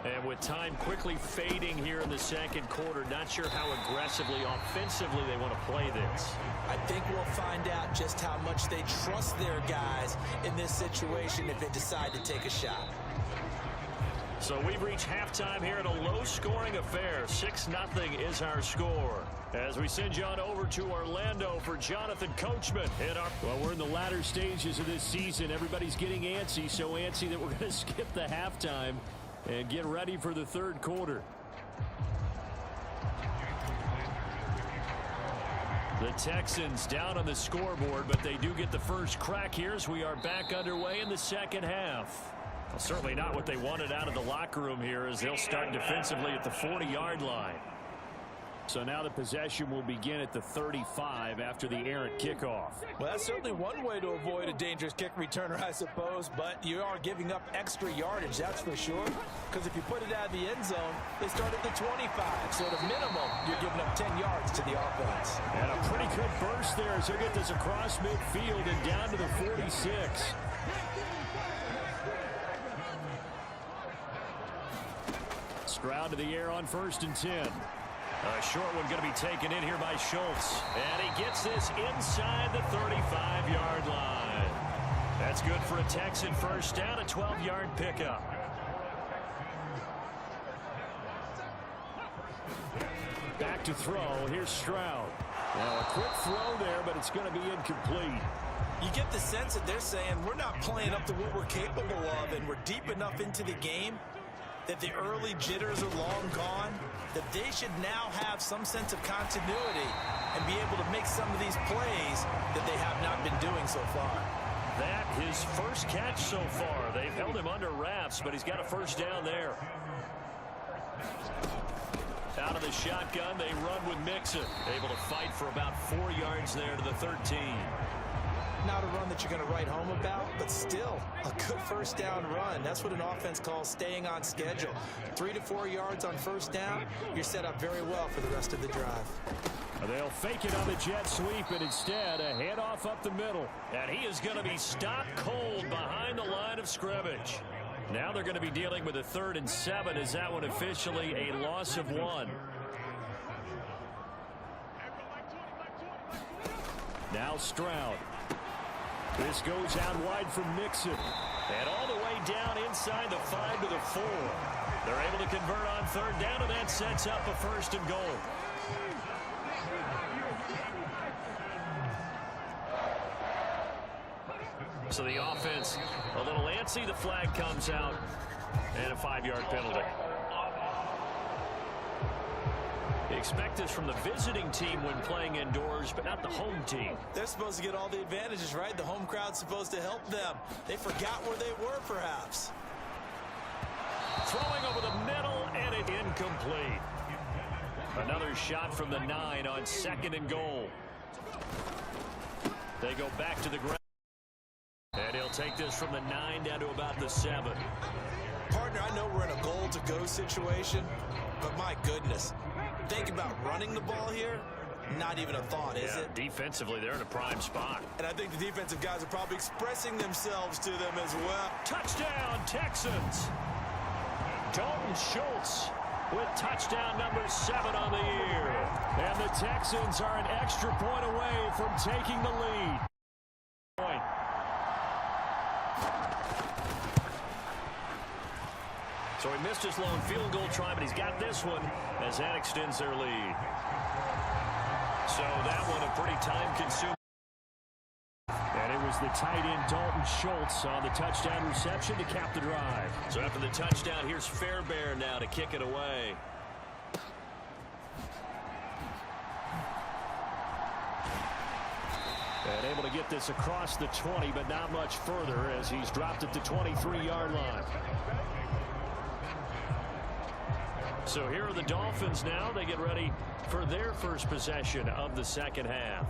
And with time quickly fading here in the 2nd quarter, not sure how aggressively, offensively they want to play this. I think we'll find out just how much they trust their guys in this situation if they decide to take a shot. So we've reached halftime here in a low-scoring affair. 6-0 is our score. As we send you on over to Orlando for Jonathan Coachman. Well, we're in the latter stages of this season. Everybody's getting antsy, so antsy that we're going to skip the halftime and get ready for the 3rd quarter. The Texans down on the scoreboard, but they do get the first crack here as we are back underway in the 2nd half. Well, certainly not what they wanted out of the locker room here as they'll start defensively at the 40-yard line. So now the possession will begin at the 35 after the errant kickoff. Well, that's certainly one way to avoid a dangerous kick returner, I suppose, but you are giving up extra yardage, that's for sure, because if you put it out of the end zone, they start at the 25, so at a minimum, you're giving up 10 yards to the offense. And a pretty good burst there as he'll get this across midfield and down to the 46. Stroud to the air on 1st and 10. A short one going to be taken in here by Schultz. And he gets this inside the 35-yard line. That's good for a Texan first down, a 12-yard pickup. Back to throw. Here's Stroud. Now a quick throw there, but it's going to be incomplete. You get the sense that they're saying we're not playing up to what we're capable of, and we're deep enough into the game that the early jitters are long gone, that they should now have some sense of continuity and be able to make some of these plays that they have not been doing so far. That his first catch so far. They've held him under wraps, but he's got a first down there. Out of the shotgun, they run with Mixon. Able to fight for about 4 yards there to the 13. Not a run that you're going to write home about, but still a good first down run. That's what an offense calls staying on schedule. 3 to 4 yards on first down, you're set up very well for the rest of the drive. They'll fake it on the jet sweep, and instead a handoff up the middle. And he is going to be stopped cold behind the line of scrimmage. Now they're going to be dealing with a 3rd and 7. Is that one officially a loss of 1? Now Stroud. This goes out wide from Mixon. And all the way down inside the 5 to the 4. They're able to convert on 3rd down, and that sets up a 1st and goal. So the offense a little antsy. The flag comes out, and a 5-yard penalty. You expect this from the visiting team when playing indoors, but not the home team. They're supposed to get all the advantages, right? The home crowd's supposed to help them. They forgot where they were, perhaps. Throwing over the middle, and it incomplete. Another shot from the 9 on 2nd and goal. They go back to the ground. And he'll take this from the 9 down to about the 7. Partner, I know we're in a goal-to-go situation, but my goodness. Think about running the ball here. Not even a thought, is it? Defensively, they're in a prime spot. And I think the defensive guys are probably expressing themselves to them as well. Touchdown, Texans. Dalton Schultz with touchdown number 7 on the year. And the Texans are an extra point away from taking the lead. So he missed his lone field goal try, but he's got this one as that extends their lead. So that one a pretty time-consuming. And it was the tight end Dalton Schultz on the touchdown reception to cap the drive. So after the touchdown, here's Fairbairn now to kick it away. And able to get this across the 20, but not much further as he's dropped it to 23-yard line. So here are the Dolphins now. They get ready for their first possession of the second half.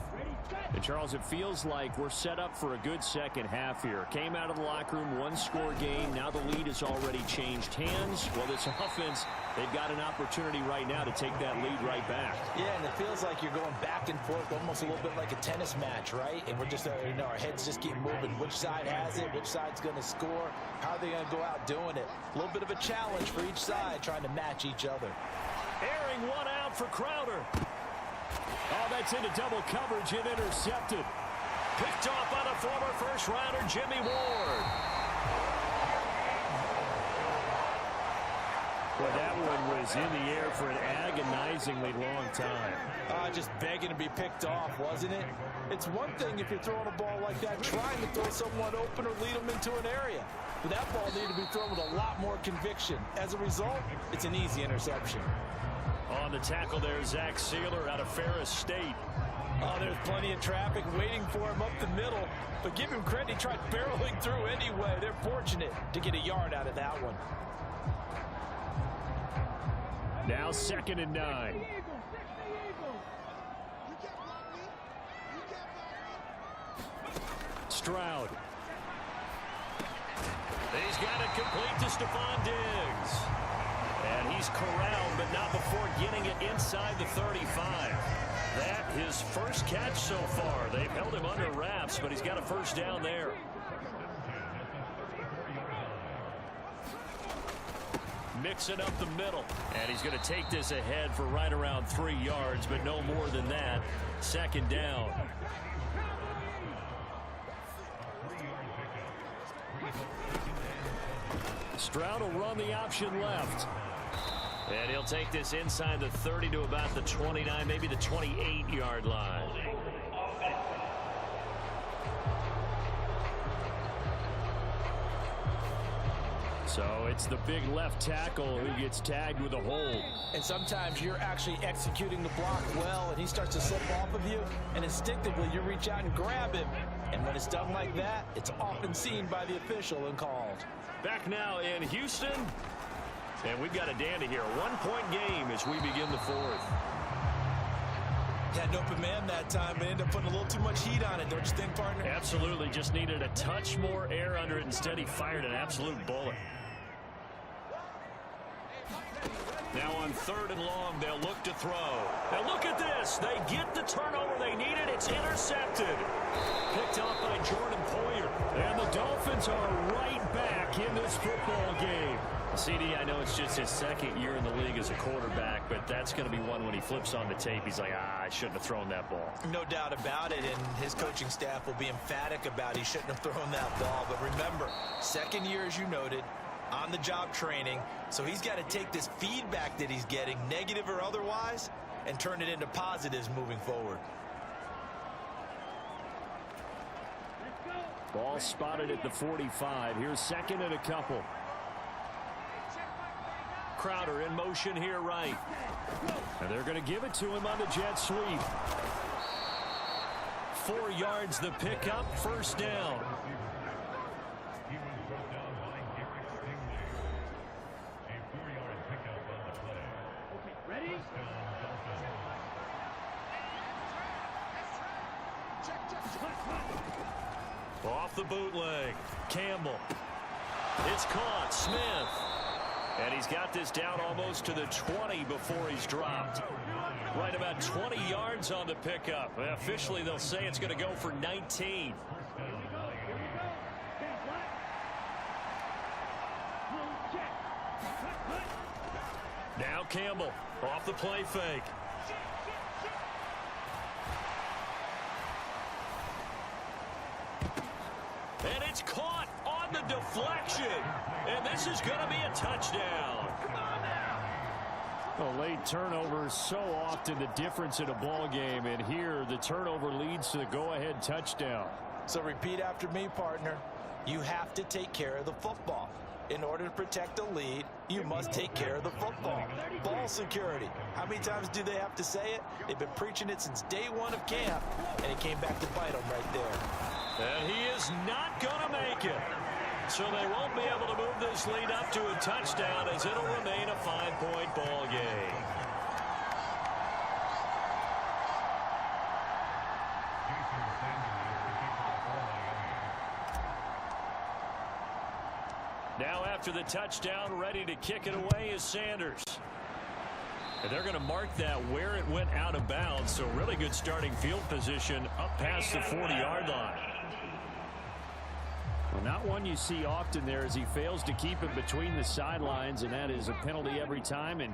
And Charles, it feels like we're set up for a good second half here. Came out of the locker room, 1-score game. Now the lead has already changed hands. Well, this offense, they've got an opportunity right now to take that lead right back. Yeah, and it feels like you're going back and forth, almost a little bit like a tennis match, right? And we're just, our heads just keep moving. Which side has it? Which side's going to score? How are they going to go out doing it? A little bit of a challenge for each side, trying to match each other. Airing one out for Crowder. Oh, that's into double coverage and intercepted. Picked off by the former first-rounder Jimmy Ward. Well, that one was in the air for an agonizingly long time. Just begging to be picked off, wasn't it? It's one thing if you're throwing a ball like that, trying to throw someone open or lead them into an area. But that ball needed to be thrown with a lot more conviction. As a result, it's an easy interception. On the tackle there, Zach Sealer out of Ferris State. Oh, there's plenty of traffic waiting for him up the middle. But give him credit, he tried barreling through anyway. They're fortunate to get a yard out of that one. Now 2nd and 9. Stroud. He's got it complete to Stephon Diggs. And he's corralled, but not before getting it inside the 35. That his first catch so far. They've held him under wraps, but he's got a first down there. Mixing up the middle. And he's going to take this ahead for right around 3 yards, but no more than that. 2nd down. Stroud will run the option left. And he'll take this inside the 30 to about the 29, maybe the 28-yard line. So it's the big left tackle who gets tagged with a hold. And sometimes you're actually executing the block well, and he starts to slip off of you, and instinctively you reach out and grab him. And when it's done like that, it's often seen by the official and called. Back now in Houston. And we've got a dandy here. A one-point game as we begin the fourth. Had an open man that time, but ended up putting a little too much heat on it, don't you think, partner? Absolutely. Just needed a touch more air under it. Instead, he fired an absolute bullet. Now on 3rd and long, they'll look to throw. And look at this. They get the turnover they needed. It's intercepted. Picked off by Jordan Poyer. And the Dolphins are right back in this football game. CD, I know it's just his 2nd year in the league as a quarterback, but that's going to be one when he flips on the tape. He's like, I shouldn't have thrown that ball. No doubt about it, and his coaching staff will be emphatic about he shouldn't have thrown that ball. But remember, 2nd year, as you noted, on-the-job training, so he's got to take this feedback that he's getting, negative or otherwise, and turn it into positives moving forward. Ball spotted at the 45. Here's 2nd and a couple. Crowder in motion here right. And they're going to give it to him on the jet sweep. 4 yards the pickup, 1st down. Off the bootleg. Campbell. It's caught. Smith. And he's got this down almost to the 20 before he's dropped. Right about 20 yards on the pickup. Officially, they'll say it's going to go for 19. Now Campbell off the play fake. And it's caught on the deflection. And this is going to be a touchdown. A late turnover is so often the difference in a ball game. And here the turnover leads to the go-ahead touchdown. So repeat after me, partner. You have to take care of the football. In order to protect the lead, you must take care of the football. Ball security. How many times do they have to say it? They've been preaching it since day 1 of camp, and it came back to bite them right there. And he is not going to make it. So they won't be able to move this lead up to a touchdown as it'll remain a 5-point ball game. Now after the touchdown, ready to kick it away is Sanders. And they're going to mark that where it went out of bounds. So really good starting field position up past the 40-yard line. Well, not one you see often there as he fails to keep it between the sidelines, and that is a penalty every time and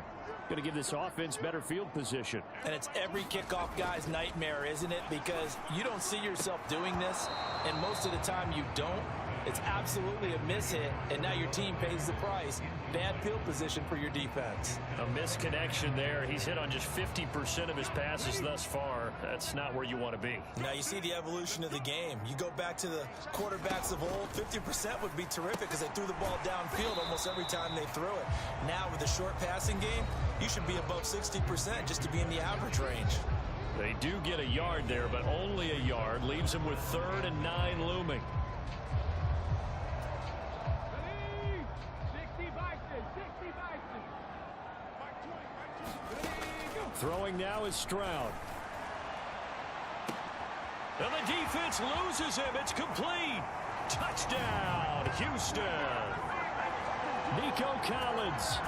going to give this offense better field position. And it's every kickoff guy's nightmare, isn't it? Because you don't see yourself doing this, and most of the time you don't. It's absolutely a mishit, and now your team pays the price. Bad field position for your defense. A misconnection there. He's hit on just 50% of his passes thus far. That's not where you want to be. Now you see the evolution of the game. You go back to the quarterbacks of old, 50% would be terrific because they threw the ball downfield almost every time they threw it. Now with the short passing game, you should be above 60% just to be in the average range. They do get a yard there, but only a yard. Leaves them with 3rd and 9 looming. Throwing now is Stroud. And the defense loses him. It's complete. Touchdown, Houston. Nico Collins,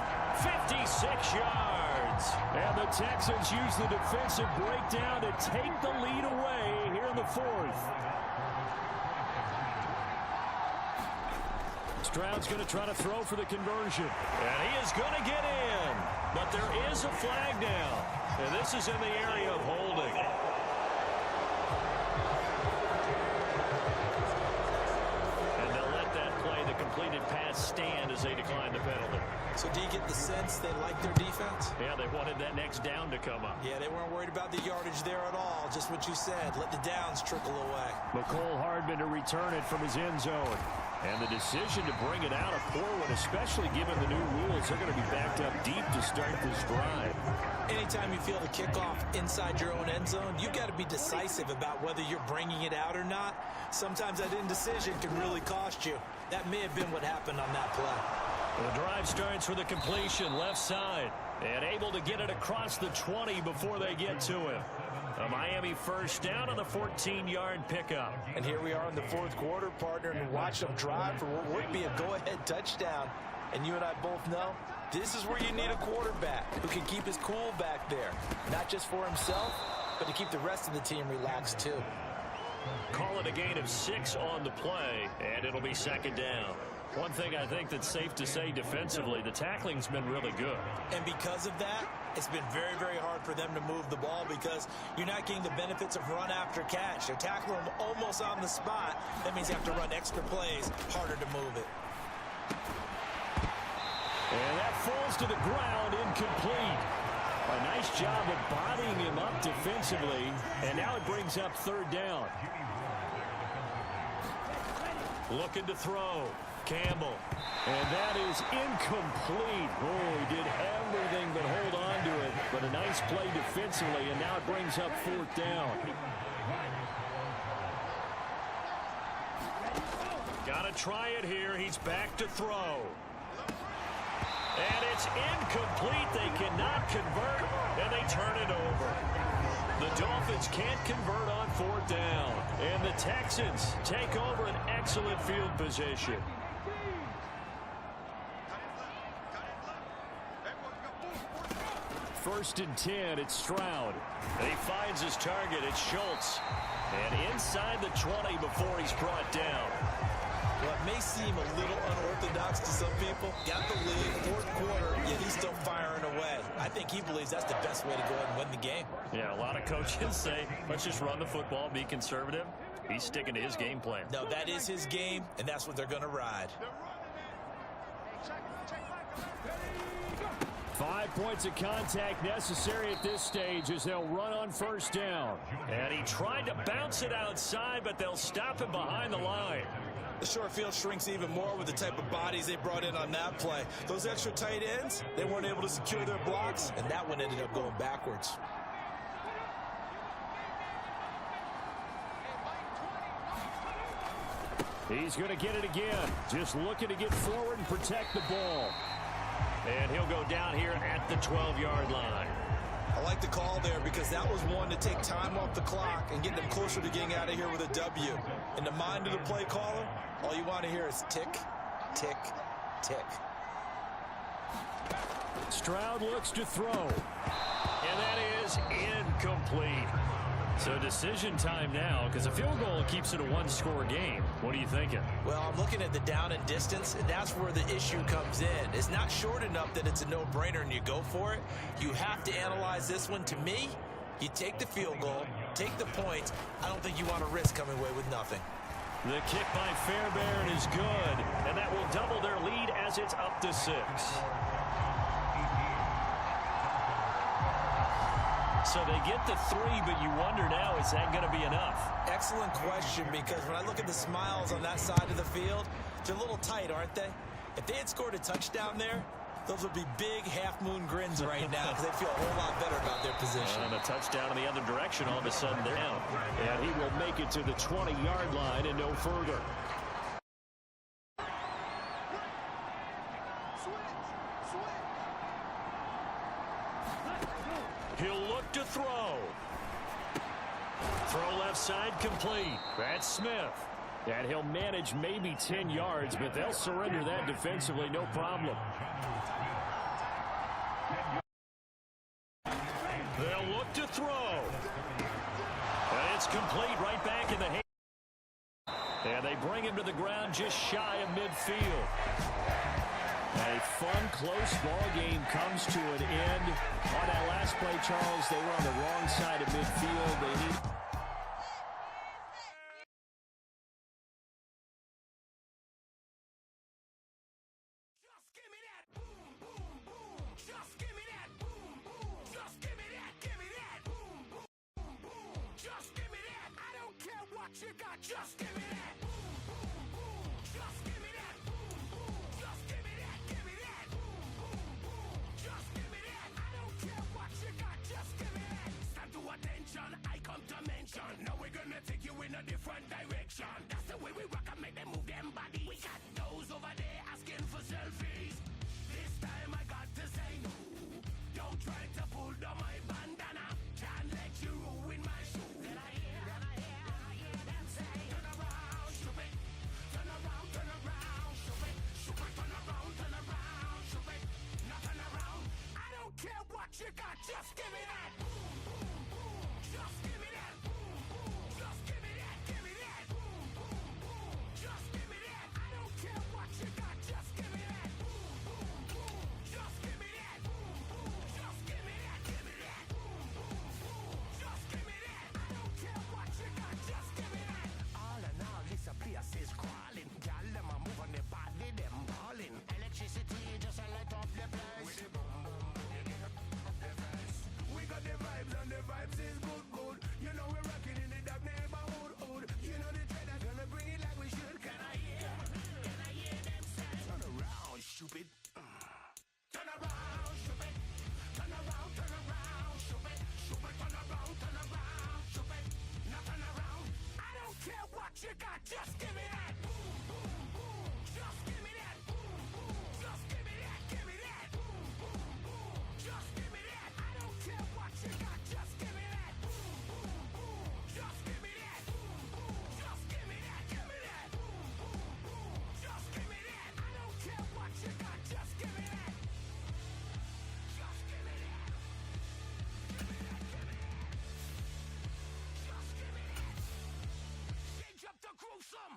56 yards. And the Texans use the defensive breakdown to take the lead away here in the 4th. Stroud's going to try to throw for the conversion. And he is going to get in. But there is a flag down. And this is in the area of holding. And they'll let that play, the completed pass, stand as they decline the penalty. So do you get the sense they like their defense? Yeah, they wanted that next down to come up. Yeah, they weren't worried about the yardage there at all. Just what you said. Let the downs trickle away. McCole Hardman to return it from his end zone. And the decision to bring it out, a poor one, especially given the new rules. They're going to be backed up deep to start this drive. Anytime you feel the kickoff inside your own end zone, you've got to be decisive about whether you're bringing it out or not. Sometimes that indecision can really cost you. That may have been what happened on that play. The drive starts with a completion left side and able to get it across the 20 before they get to him. A Miami first down on the 14-yard pickup. And here we are in the fourth quarter, partner, and watch them drive for what would be a go-ahead touchdown. And you and I both know this is where you need a quarterback who can keep his cool back there, not just for himself, but to keep the rest of the team relaxed too. Call it a gain of 6 on the play, and it'll be second down. One thing I think that's safe to say defensively, the tackling's been really good. And because of that, it's been very, very hard for them to move the ball because you're not getting the benefits of run after catch. They're tackling them almost on the spot. That means you have to run extra plays, harder to move it. And that falls to the ground, incomplete. A nice job of bodying him up defensively, and now it brings up third down. Looking to throw. Campbell. And that is incomplete. Oh, he did everything but hold on to it. But a nice play defensively, and now it brings up fourth down. Got to try it here. He's back to throw. And it's incomplete. They cannot convert, and they turn it over. The Dolphins can't convert on fourth down. And the Texans take over an excellent field position. First and 10, it's Stroud. And he finds his target. It's Schultz. And inside the 20 before he's brought down. Well, it may seem a little unorthodox to some people. Got the lead, fourth quarter, yet he's still firing away. I think he believes that's the best way to go ahead and win the game. Yeah, a lot of coaches say, let's just run the football, be conservative. He's sticking to his game plan. No, that is his game, and that's what they're going to ride. 5 points of contact necessary at this stage as they'll run on first down. And he tried to bounce it outside, but they'll stop him behind the line. The short field shrinks even more with the type of bodies they brought in on that play. Those extra tight ends, they weren't able to secure their blocks, and that one ended up going backwards. He's going to get it again. Just looking to get forward and protect the ball. And he'll go down here at the 12-yard line. I like the call there because that was one to take time off the clock and get them closer to getting out of here with a W. In the mind of the play caller, all you want to hear is tick, tick, tick. Stroud looks to throw. And that is incomplete. So decision time now because a field goal keeps it a one-score game. What are you thinking? Well, I'm looking at the down and distance, and that's where the issue comes in. It's not short enough that it's a no-brainer and you go for it. You have to analyze this one. To me, you take the field goal, take the points. I don't think you want to risk coming away with nothing. The kick by Fairbairn is good, and that will double their lead as it's up to 6. So they get the 3, but you wonder now, is that going to be enough? Excellent question, because when I look at the smiles on that side of the field, they're a little tight, aren't they? If they had scored a touchdown there, those would be big half-moon grins right now because they feel a whole lot better about their position. And a touchdown in the other direction, all of a sudden they're down. And he will make it to the 20-yard line and no further. He'll look to throw. Throw left side complete. That's Smith. And he'll manage maybe 10 yards, but they'll surrender that defensively, no problem. They'll look to throw. And it's complete right back in the hand. And they bring him to the ground just shy of midfield. A fun, close ball game comes to an end. On that last play, Charles, they were on the wrong side of midfield. They need... Just give me that. Boom, boom, boom. Just give me that. Boom, boom. Just give me that. Give me that. Boom, boom, boom. Just give me that. I don't care what you got. Just give me that. Stand to attention. I come to mention. Now we're gonna take you in a different direction. That's the way we rock and make them move them body. We got those over there asking for selfies. you got. Just give me that. Boom, boom, boom. Just give me that. Boom, boom. Just give me that. Give me that. Boom, boom, boom. Just give me that. I don't care what you got. Just give me that. Boom, boom, boom. Just give me that. Boom, boom. Just give me that. Give me that. Boom, boom, boom. Just give me that. I don't care what you got. Just give me that. Just give me that. Give me that. Give me that. Just give me that. Change up the gruesome.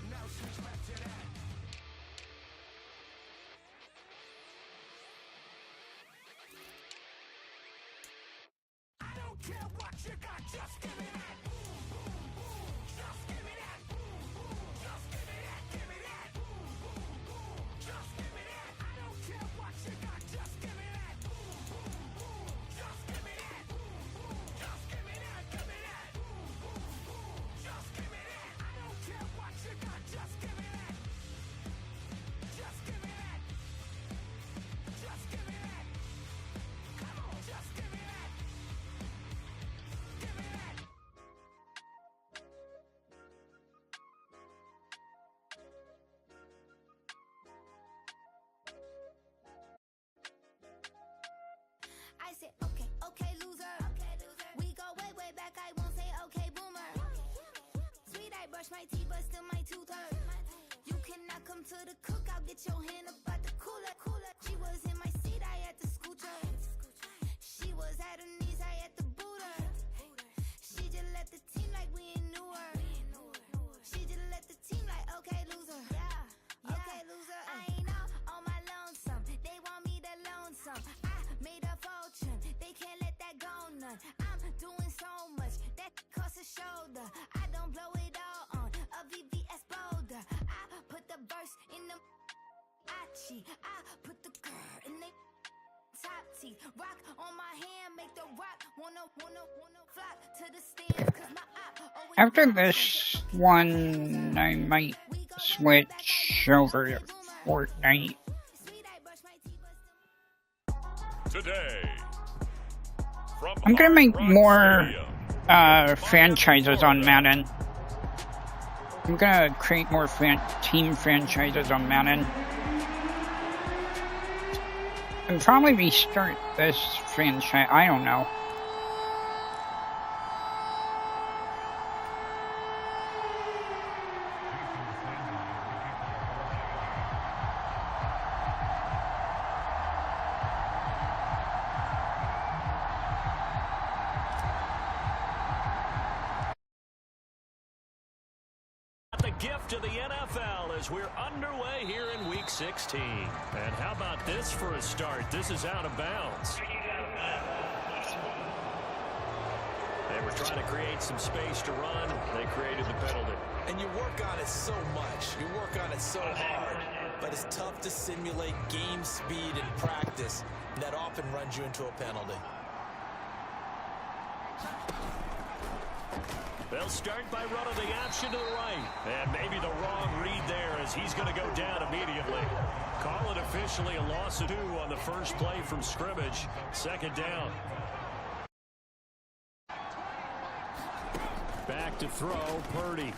Now switch back to that. I don't care what you got, just give me that. Boom, boom, boom. Just give me that. Boom, boom. Just give me that. Give me that. Boom, boom, boom. Just give me that. I don't care what you got, just give me that. Boom, boom, boom. Just give me that. Boom, boom. Just give me that. Give me that. Boom, boom, boom. Just give me that. I don't care what you got, just give me that. Just give me that. Just give me that. Come on, just give me that. Give me that. I said, okay, okay, loser. We go way, way back. I won't say okay, boomer. Sweet, I brush my teeth, but still my tooth hurt. You cannot come to the cookout. Get your hand up out the cooler. She was in my seat. I had to scoot her. She was at her knees. I had to boot her. She just left the team like we ain't knew her. She just left the team like, okay, loser. Yeah, okay, loser. I ain't out on my lonesome. They want me to loan some. I made a fortune. They can't let that go none. I'm doing so much that costs a shoulder. I don't blow it all on a VVS boulder. I put the verse in the I put the girl in the top teeth. Rock on my hand, make the rock wanna flock to the stand. Cause my always After this one, I might switch over to Fortnite. sweet. I brush my teeth, but still Today, from I'm gonna Hard make Rock more Stadium, franchises on Madden. I'm gonna create more team franchises on Madden. And probably restart this franchise. I don't know. The gift of the NFL as we're underway here in Week 16. And how about this for a start? This is out of bounds. They were trying to create some space to run. They created the penalty. And you work on it so much. You work on it so hard. But it's tough to simulate game speed in practice. And that often runs you into a penalty. They'll start by running the option to the right. And maybe the wrong read there as he's going to go down immediately. Call it officially a loss of 2 on the first play from scrimmage. Second down. Back to throw, Purdy.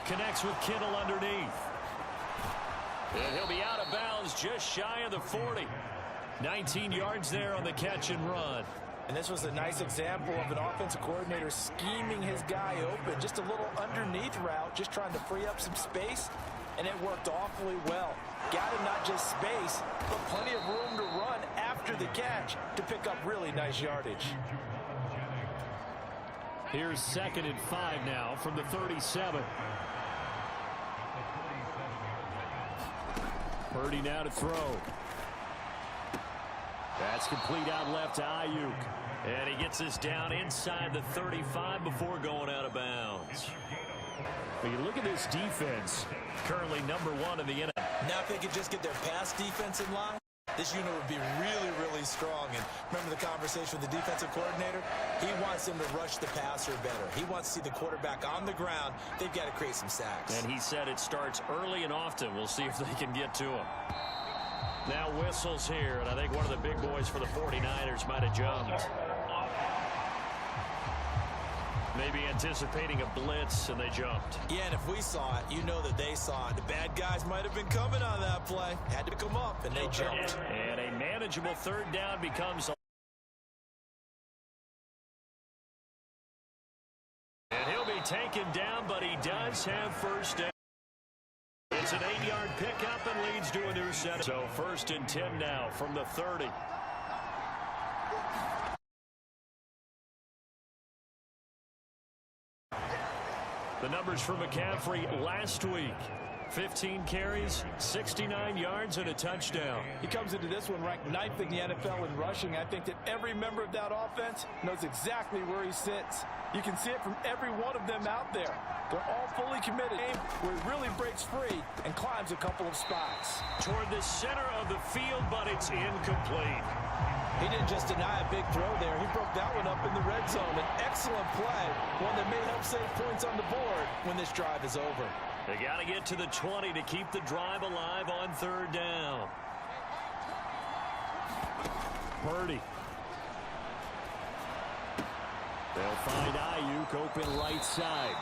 Connects with Kittle underneath. And he'll be out of bounds just shy of the 40. 19 yards there on the catch and run. And this was a nice example of an offensive coordinator scheming his guy open. Just a little underneath route, just trying to free up some space, and it worked awfully well. Got him not just space, but plenty of room to run after the catch to pick up really nice yardage. Here's 2nd and 5 now from the 37. Purdy now to throw. That's complete out left to Ayuk. And he gets this down inside the 35 before going out of bounds. But you look at this defense, currently #1 in the NFL. Now if they could just get their pass defense in line. This unit would be really, really strong. And remember the conversation with the defensive coordinator? He wants them to rush the passer better. He wants to see the quarterback on the ground. They've got to create some sacks. And he said it starts early and often. We'll see if they can get to him. Now whistles here, and I think one of the big boys for the 49ers might have jumped. Maybe anticipating a blitz, and they jumped. Yeah, and if we saw it, you know that they saw it. The bad guys might have been coming on that play. Had to come up, and they jumped. And a manageable third down becomes. And he'll be taken down, but he does have first down. It's an 8-yard pickup and leads to a new set. So 1st and 10 now from the 30. The numbers for McCaffrey last week. 15 carries, 69 yards, and a touchdown. He comes into this one ranked 9th in the NFL in rushing. I think that every member of that offense knows exactly where he sits. You can see it from every one of them out there. They're all fully committed, where he really breaks free and climbs a couple of spots. Toward the center of the field, but it's incomplete. He didn't just deny a big throw there. He broke that one up in the red zone. An excellent play, one that may help save points on the board when this drive is over. They got to get to the 20 to keep the drive alive on 3rd down. Purdy. They'll find Ayuk open right side.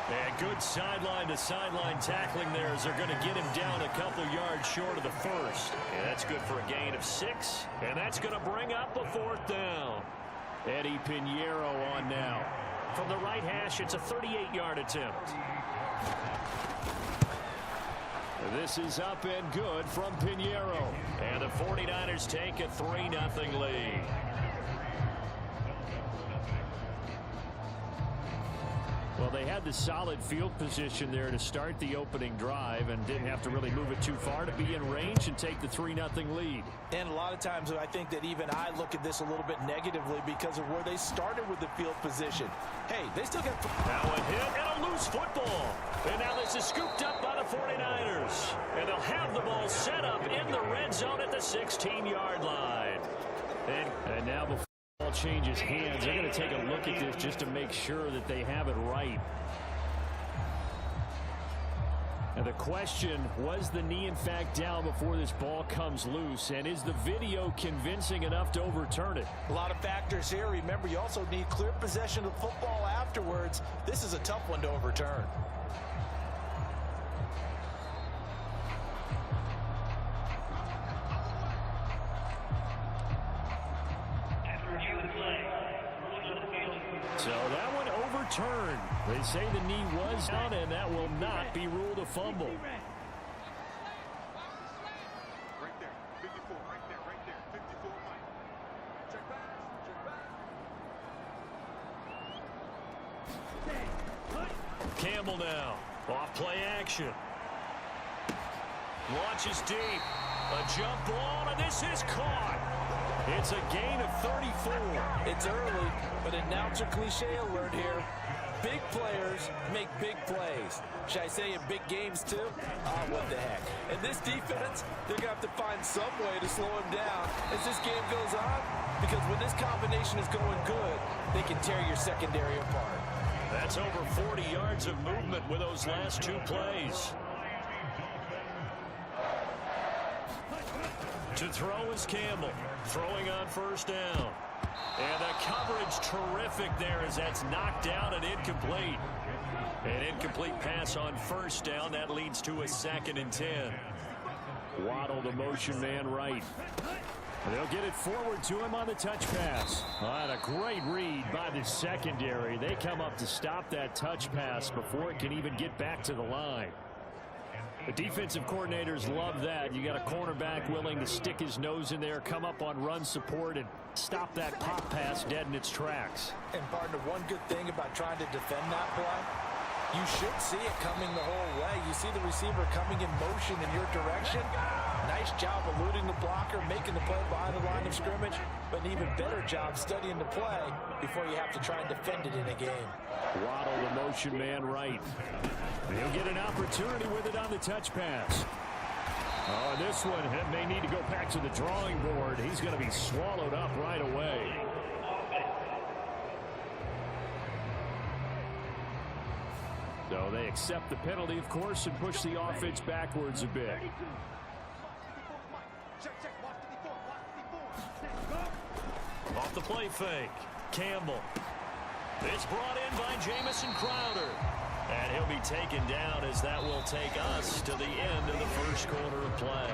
And good sideline-to-sideline tackling there as they're going to get him down a couple yards short of the first. And that's good for a gain of 6. And that's going to bring up a 4th down. Eddie Pinheiro on now. From the right hash, it's a 38-yard attempt. This is up and good from Pinheiro. And the 49ers take a 3-0 lead. Well, they had the solid field position there to start the opening drive and didn't have to really move it too far to be in range and take the 3-0 lead. And a lot of times I think that even I look at this a little bit negatively because of where they started with the field position. Hey, they still got... Now a hit and a loose football. And now this is scooped up by the 49ers. And they'll have the ball set up in the red zone at the 16-yard line. And now before the ball changes hands, they're going to take a look at this just to make sure that they have it right. And the question, was the knee in fact down before this ball comes loose? And is the video convincing enough to overturn it? A lot of factors here. Remember, you also need clear possession of football afterwards. This is a tough one to overturn. So that one overturned. They say the knee was down, and that will not be ruled a fumble. Right there, 54, right there, 54, Mike. Check back, Campbell now, off play action. Launches deep, a jump ball, and this is caught. It's a gain of 34. It's early, but announcer cliche alert here. Big players make big plays. Should I say in big games too? What the heck. And this defense, they're going to have to find some way to slow him down as this game goes on, because when this combination is going good, they can tear your secondary apart. That's over 40 yards of movement with those last 2 plays. To throw is Campbell, throwing on first down. And the coverage terrific there as that's knocked down and incomplete. An incomplete pass on first down. That leads to a 2nd and 10. Waddle the motion man right. And they'll get it forward to him on the touch pass. And a great read by the secondary. They come up to stop that touch pass before it can even get back to the line. The defensive coordinators love that. You got a cornerback willing to stick his nose in there, come up on run support, and stop that pop pass dead in its tracks. And partner, one good thing about trying to defend that play, you should see it coming the whole way. You see the receiver coming in motion in your direction. Nice job eluding the blocker, making the play behind the line of scrimmage, but an even better job studying the play before you have to try and defend it in a game. Waddle the motion man right. He'll get an opportunity with it on the touch pass. Oh, this one may need to go back to the drawing board. He's going to be swallowed up right away. So they accept the penalty, of course, and push the offense backwards a bit. Off the play fake. Campbell. It's brought in by Jamison Crowder. And he'll be taken down as that will take us to the end of the first quarter of play.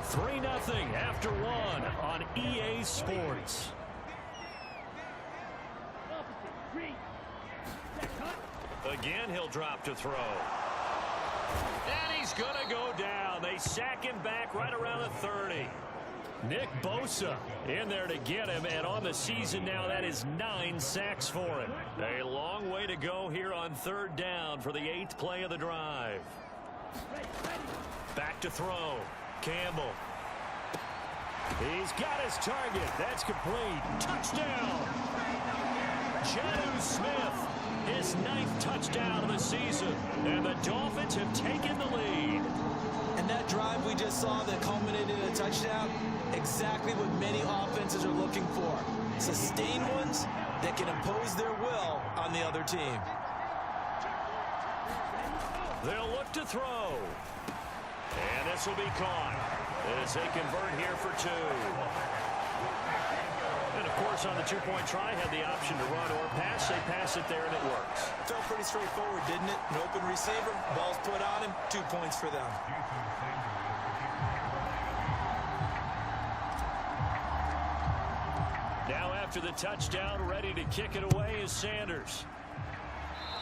3-0 after one on EA Sports. Again, he'll drop to throw. And he's going to go down. They sack him back right around the 30. Nick Bosa in there to get him, and on the season now, that is 9 sacks for him. A long way to go here on third down for the 8th play of the drive. Back to throw. Campbell. He's got his target. That's complete. Touchdown. Jonnu Smith, his 9th touchdown of the season, and the Dolphins have taken the lead. And that drive we just saw that culminated in a touchdown, exactly what many offenses are looking for. Sustained ones that can impose their will on the other team. They'll look to throw. And this will be caught as they convert here for 2. And, of course, on the two-point try, had the option to run or pass. They pass it there, and it works. Felt pretty straightforward, didn't it? An open receiver, ball's put on him, 2 points for them. Now after the touchdown, ready to kick it away is Sanders.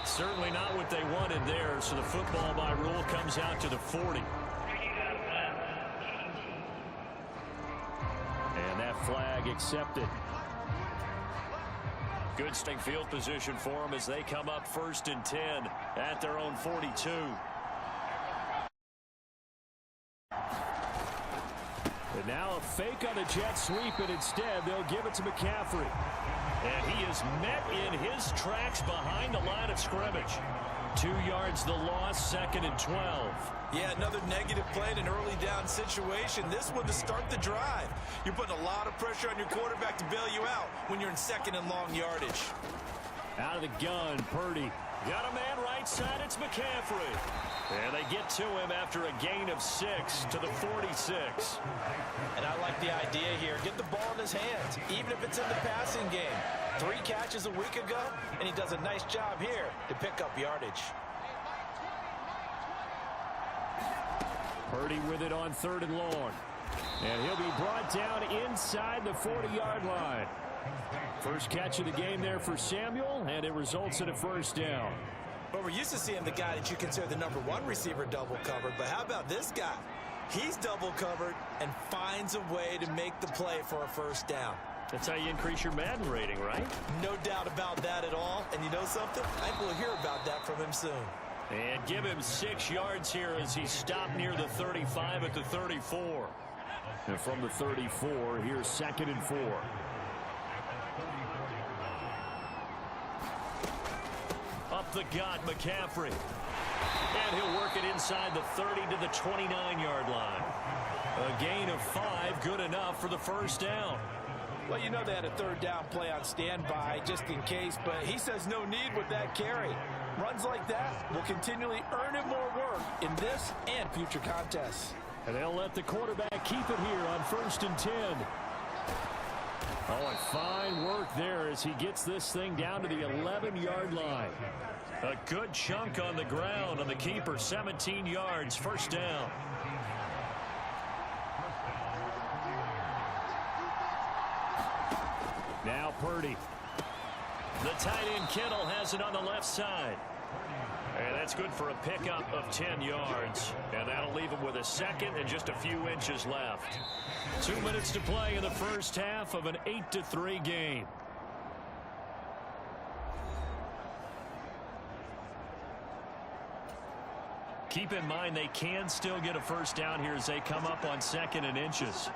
Certainly not what they wanted there, so the football by rule comes out to the 40. And that flag accepted. Good starting field position for them as they come up 1st and 10 at their own 42. And now a fake on the jet sweep, and instead they'll give it to McCaffrey. And he is met in his tracks behind the line of scrimmage. 2 yards the loss, 2nd and 12. Yeah, another negative play in an early down situation. This one to start the drive. You're putting a lot of pressure on your quarterback to bail you out when you're in 2nd and long yardage. Out of the gun, Purdy. Got a man right side, it's McCaffrey. And they get to him after a gain of 6 to the 46. And I like the idea here. Get the ball in his hands, even if it's in the passing game. 3 catches a week ago, and he does a nice job here to pick up yardage. Purdy with it on 3rd and long. And he'll be brought down inside the 40-yard line. First catch of the game there for Samuel, and it results in a 1st down. But we're used to seeing the guy that you consider the #1 receiver double covered. But how about this guy? He's double covered and finds a way to make the play for a 1st down. That's how you increase your Madden rating, right? No doubt about that at all. And you know something? I think we'll hear about that from him soon. And give him 6 yards here as he stopped near the 35 at the 34. And from the 34, here's 2nd and 4. Up the gut, McCaffrey. And he'll work it inside the 30 to the 29-yard line. A gain of 5, good enough for the 1st down. Well, you know they had a 3rd down play on standby just in case, but he says no need with that carry. Runs like that will continually earn him more work in this and future contests. And they'll let the quarterback keep it here on 1st and 10. Oh, and fine work there as he gets this thing down to the 11-yard line. A good chunk on the ground on the keeper, 17 yards, 1st down. Now Purdy. The tight end Kittle has it on the left side. And that's good for a pickup of 10 yards. And that'll leave him with a 2nd and just a few inches left. 2 minutes to play in the first half of an 8-3 game. Keep in mind they can still get a 1st down here as they come up on 2nd and inches.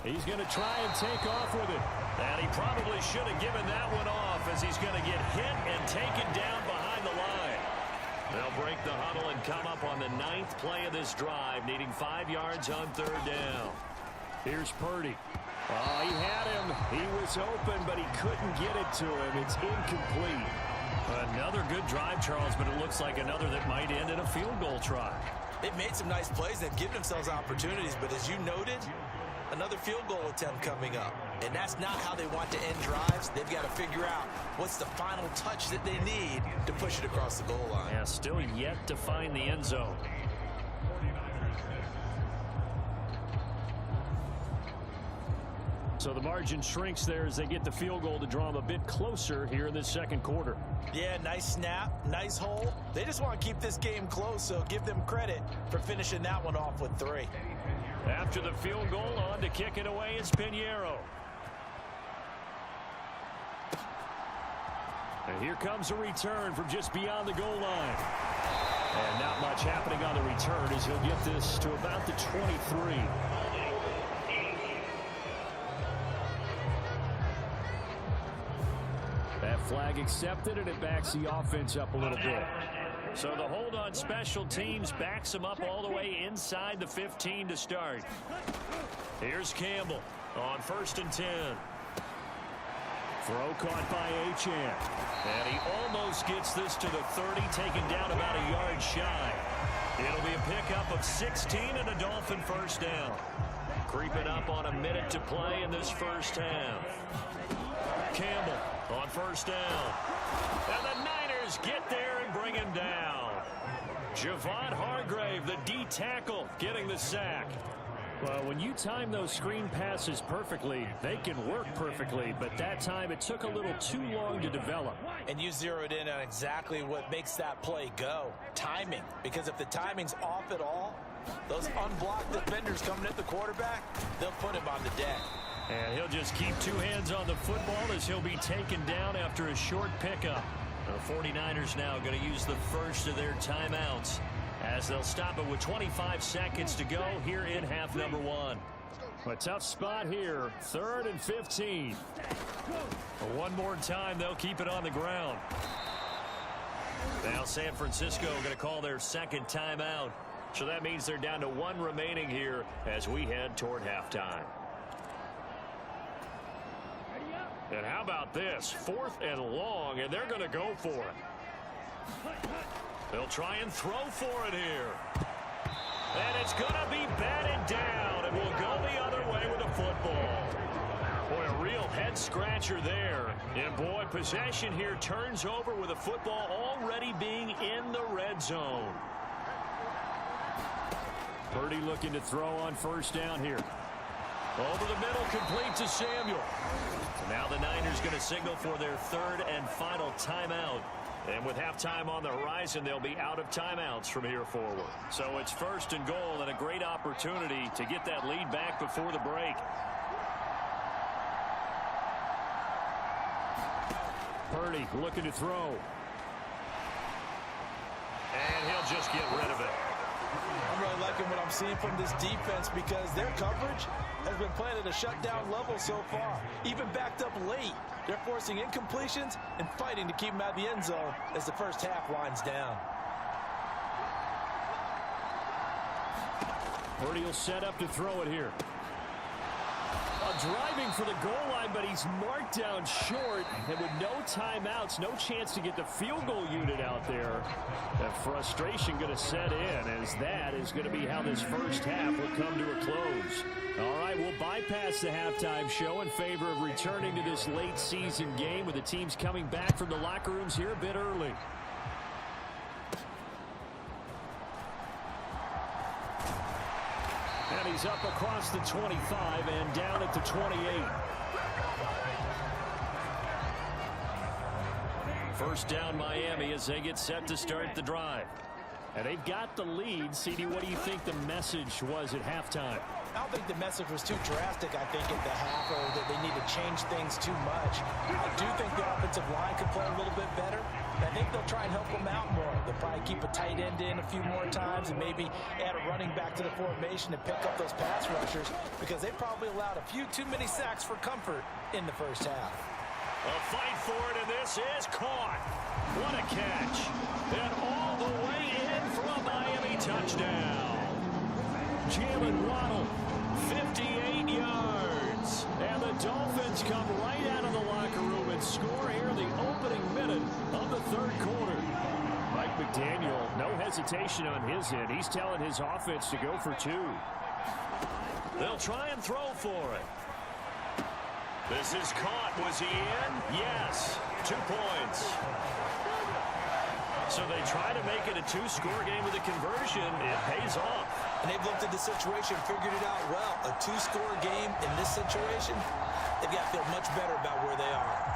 He's going to try and take off with it. And he probably should have given that one off as he's going to get hit and taken down behind the line. They'll break the huddle and come up on the 9th play of this drive, needing 5 yards on 3rd down. Here's Purdy. Oh, he had him. He was open, but he couldn't get it to him. It's incomplete. Another good drive, Charles, but it looks like another that might end in a field goal try. They've made some nice plays. They've given themselves opportunities, but as you noted, another field goal attempt coming up. And that's not how they want to end drives. They've got to figure out what's the final touch that they need to push it across the goal line. Yeah, still yet to find the end zone. So the margin shrinks there as they get the field goal to draw them a bit closer here in this 2nd quarter. Yeah, nice snap, nice hole. They just want to keep this game close, so give them credit for finishing that one off with 3. After the field goal, on to kick it away is Pinheiro. And here comes a return from just beyond the goal line. And not much happening on the return as he'll get this to about the 23. That flag accepted, and it backs the offense up a little bit. So the hold on special teams backs them up all the way inside the 15 to start. Here's Campbell on 1st and 10. Throw caught by Achane. And he almost gets this to the 30, taken down about a yard shy. It'll be a pickup of 16 and a Dolphin 1st down. Creeping up on a minute to play in this 1st half. Campbell on 1st down. And the Niners get there and bring him down. Javon Hargrave, the D tackle, getting the sack. Well, when you time those screen passes perfectly, they can work perfectly, but that time it took a little too long to develop. And you zeroed in on exactly what makes that play go. Timing. Because if the timing's off at all, those unblocked defenders coming at the quarterback, they'll put him on the deck. And he'll just keep 2 hands on the football as he'll be taken down after a short pickup. The 49ers now going to use the first of their timeouts as they'll stop it with 25 seconds to go here in half number 1. A tough spot here, 3rd and 15. One more time, they'll keep it on the ground. Now San Francisco going to call their 2nd timeout. So that means they're down to 1 remaining here as we head toward halftime. And how about this? 4th and long, and they're going to go for it. They'll try and throw for it here. And it's going to be batted down, and we'll go the other way with the football. Boy, a real head-scratcher there. And, boy, possession here turns over with the football already being in the red zone. Purdy looking to throw on 1st down here. Over the middle, complete to Samuel. So now the Niners going to signal for their 3rd and final timeout. And with halftime on the horizon, they'll be out of timeouts from here forward. So it's 1st and goal and a great opportunity to get that lead back before the break. Purdy looking to throw. And he'll just get rid of it. I'm really liking what I'm seeing from this defense because their coverage has been playing at a shutdown level so far. Even backed up late, they're forcing incompletions and fighting to keep them out of the end zone as the 1st half winds down. Purdy will set up to throw it here. Driving for the goal line, but he's marked down short. And with no timeouts, no chance to get the field goal unit out there. That frustration going to set in as that is going to be how this 1st half will come to a close. All right, we'll bypass the halftime show in favor of returning to this late season game with the teams coming back from the locker rooms here a bit early. And he's up across the 25 and down at the 28. 1st down Miami as they get set to start the drive. And they've got the lead. CD, what do you think the message was at halftime? I don't think the message was too drastic, I think, at the half, or that they need to change things too much. I do think the offensive line could play a little bit better. I think they'll try and help them out more. They'll probably keep a tight end in a few more times and maybe add a running back to the formation to pick up those pass rushers because they probably allowed a few too many sacks for comfort in the 1st half. A fight for it, and this is caught. What a catch. And all the way touchdown. Jalen Waddle, 58 yards. And the Dolphins come right out of the locker room and score here in the opening minute of the third quarter. Mike McDaniel, no hesitation on his end. He's telling his offense to go for two. They'll try and throw for it. This is caught. Was he in? Yes. 2 points. So they try to make it a two-score game with a conversion. It pays off. And they've looked at the situation, figured it out well. A two-score game in this situation, they've got to feel much better about where they are.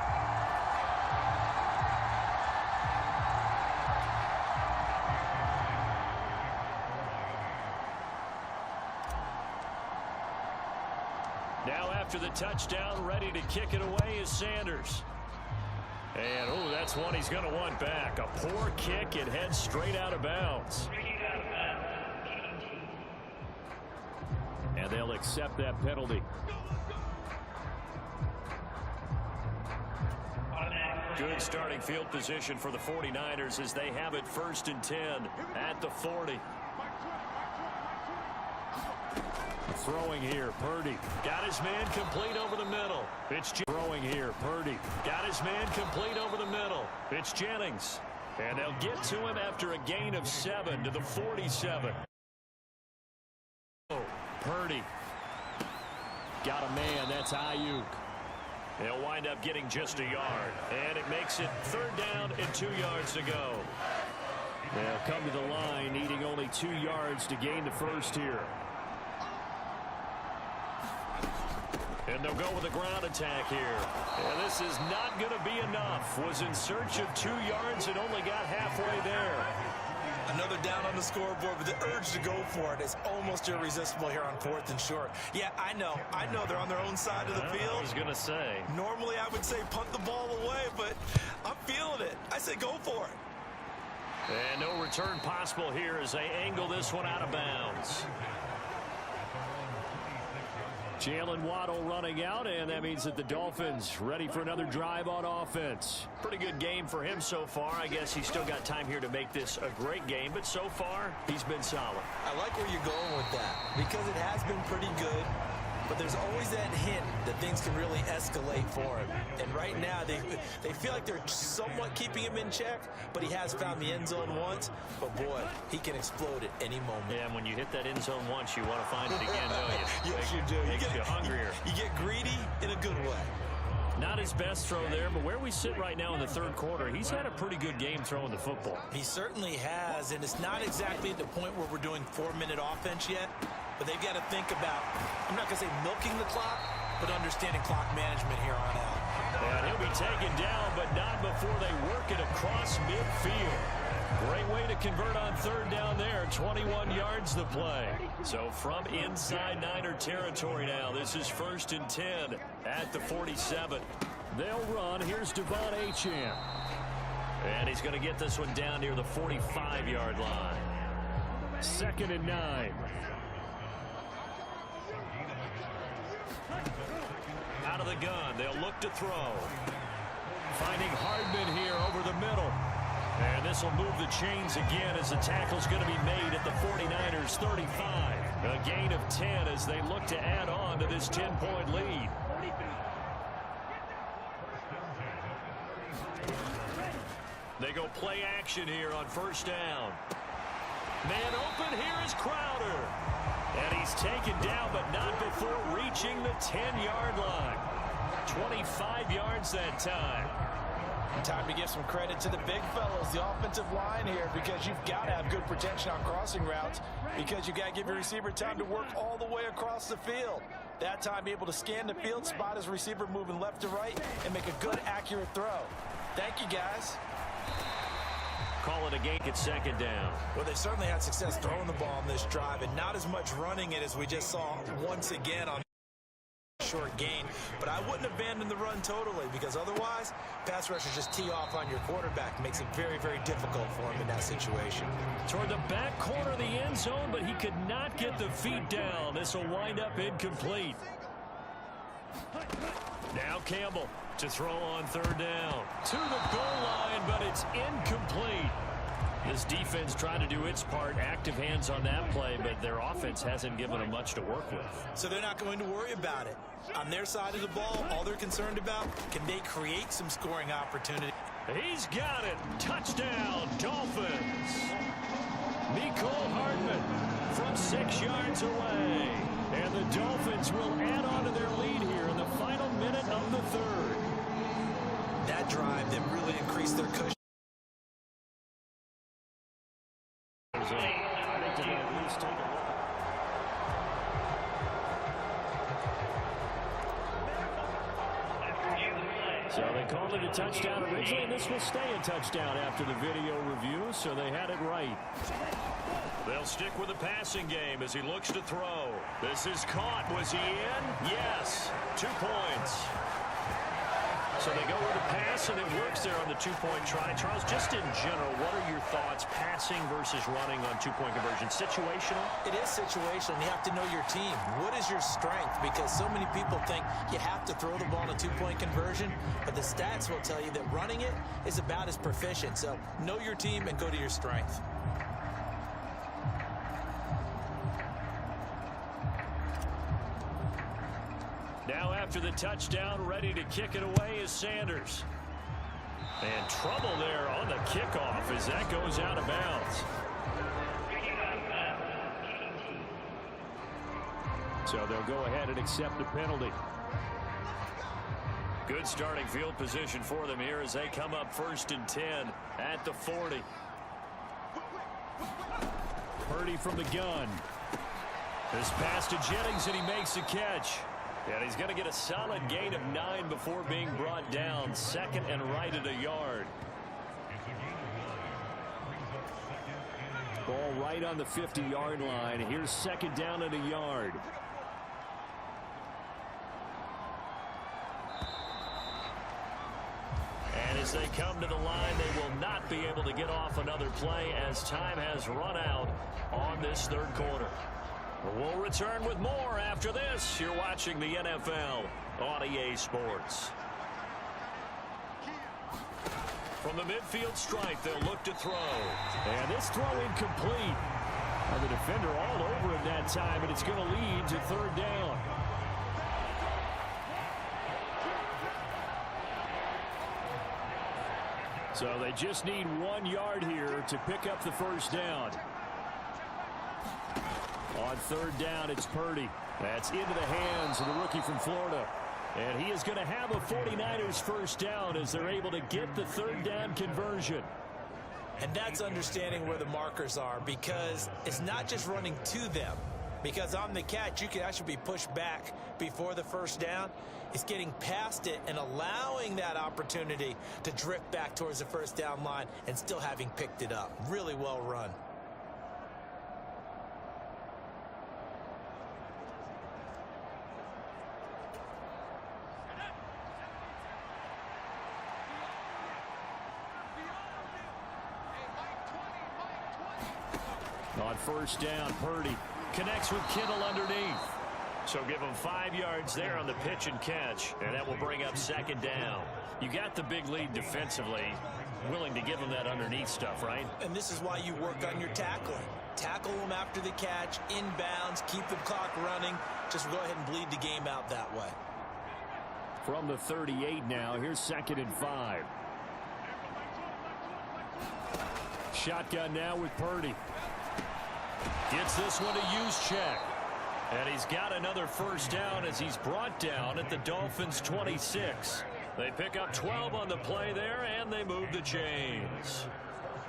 Now after the touchdown, ready to kick it away is Sanders. And, oh, that's one he's going to want back. A poor kick. It heads straight out of bounds. And they'll accept that penalty. Good starting field position for the 49ers as they have it 1st and 10 at the 40. Throwing here, Purdy. Got his man complete over the middle. It's throwing here, Purdy. Got his man complete over the middle. It's Jennings. And they'll get to him after a gain of 7 to the 47. Purdy. Got a man. That's Ayuk. They'll wind up getting just a yard. And it makes it 3rd down and 2 yards to go. They'll come to the line needing only 2 yards to gain the first here. And they'll go with a ground attack here. And this is not going to be enough. Was in search of 2 yards and only got halfway there. Another down on the scoreboard, but the urge to go for it is almost irresistible here on 4th and short. Yeah, I know they're on their own side of the field. I was going to say. Normally I would say punt the ball away, but I'm feeling it. I say go for it. And no return possible here as they angle this one out of bounds. Jalen Waddle running out, and that means that the Dolphins ready for another drive on offense. Pretty good game for him so far. I guess he's still got time here to make this a great game, but so far, he's been solid. I like where you're going with that because it has been pretty good, but there's always that hint that things can really escalate for him. And right now, they feel like they're somewhat keeping him in check, but he has found the end zone once. But, boy, he can explode at any moment. Yeah, and when you hit that end zone once, you want to find it again, don't you? Yes, you do. Makes you hungrier. You get greedy in a good way. Not his best throw there, but where we sit right now in the third quarter, he's had a pretty good game throwing the football. He certainly has, and it's not exactly at the point where we're doing 4-minute offense yet, but they've got to think about, I'm not going to say milking the clock, but understanding clock management here on out. And he'll be taken down, but not before they work it across midfield. Great way to convert on 3rd down there. 21 yards the play. So from inside Niner territory now, this is 1st and 10 at the 47. They'll run. Here's Devon Achane. And he's going to get this one down near the 45-yard line. 2nd and 9. Out of the gun. They'll look to throw. Finding Hardman here over the middle. And this will move the chains again as the tackle's going to be made at the 49ers 35. A gain of 10 as they look to add on to this 10-point lead. They go play action here on 1st down. Man open, here is Crowder. And he's taken down, but not before reaching the 10-yard line. 25 yards that time. Time to give some credit to the big fellows, the offensive line here, because you've got to have good protection on crossing routes, because you've got to give your receiver time to work all the way across the field. That time, be able to scan the field, spot his receiver moving left to right, and make a good, accurate throw. Thank you, guys. Call it a game at 2nd down. Well, they certainly had success throwing the ball on this drive, and not as much running it as we just saw once again on short gain. But I wouldn't abandon the run totally, because otherwise, pass rushers just tee off on your quarterback. Makes it very, very difficult for him in that situation. Toward the back corner of the end zone, but he could not get the feet down. This will wind up incomplete. Now Campbell to throw on 3rd down. To the goal line, but it's incomplete. This defense trying to do its part, active hands on that play, but their offense hasn't given them much to work with. So they're not going to worry about it. On their side of the ball, all they're concerned about, can they create some scoring opportunity? He's got it. Touchdown, Dolphins. Mecole Hardman from 6 yards away. And the Dolphins will add on to their lead here in the final minute of the third. That drive that really increased their cushion. I think they're going to at least take a look. So they called it a touchdown originally, and this will stay a touchdown after the video review, so they had it right. They'll stick with the passing game as he looks to throw. This is caught. Was he in? Yes. 2 points. So they go with the pass, and it works there on the two-point try. Charles, just in general, what are your thoughts, passing versus running on two-point conversion? Situational? It is situational, and you have to know your team. What is your strength? Because so many people think you have to throw the ball in a two-point conversion, but the stats will tell you that running it is about as proficient. So know your team and go to your strength. Now after the touchdown, ready to kick it away is Sanders. And trouble there on the kickoff as that goes out of bounds. So they'll go ahead and accept the penalty. Good starting field position for them here as they come up 1st and 10 at the 40. Purdy from the gun. This pass to Jennings, and he makes the catch. And he's going to get a solid gain of 9 before being brought down. 2nd and right at a yard. Ball right on the 50-yard line. Here's 2nd down at a yard. And as they come to the line, they will not be able to get off another play as time has run out on this third quarter. We'll return with more after this. You're watching the NFL on EA Sports. From the midfield stripe, they'll look to throw. And this throw incomplete. And the defender all over him that time, and it's going to lead to 3rd down. So they just need 1 yard here to pick up the 1st down. On 3rd down, it's Purdy. That's into the hands of the rookie from Florida. And he is going to have a 49ers 1st down as they're able to get the 3rd down conversion. And that's understanding where the markers are, because it's not just running to them. Because on the catch, you can actually be pushed back before the 1st down. It's getting past it and allowing that opportunity to drift back towards the 1st down line and still having picked it up. Really well run. On 1st down, Purdy connects with Kittle underneath. So give him 5 yards there on the pitch and catch, and that will bring up 2nd down. You got the big lead defensively, willing to give him that underneath stuff, right? And this is why you work on your tackling. Tackle them after the catch, inbounds, keep the clock running. Just go ahead and bleed the game out that way. From the 38 now, here's 2nd and 5. Shotgun now with Purdy. Gets this one to Juszczyk. And he's got another 1st down as he's brought down at the Dolphins' 26. They pick up 12 on the play there, and they move the chains.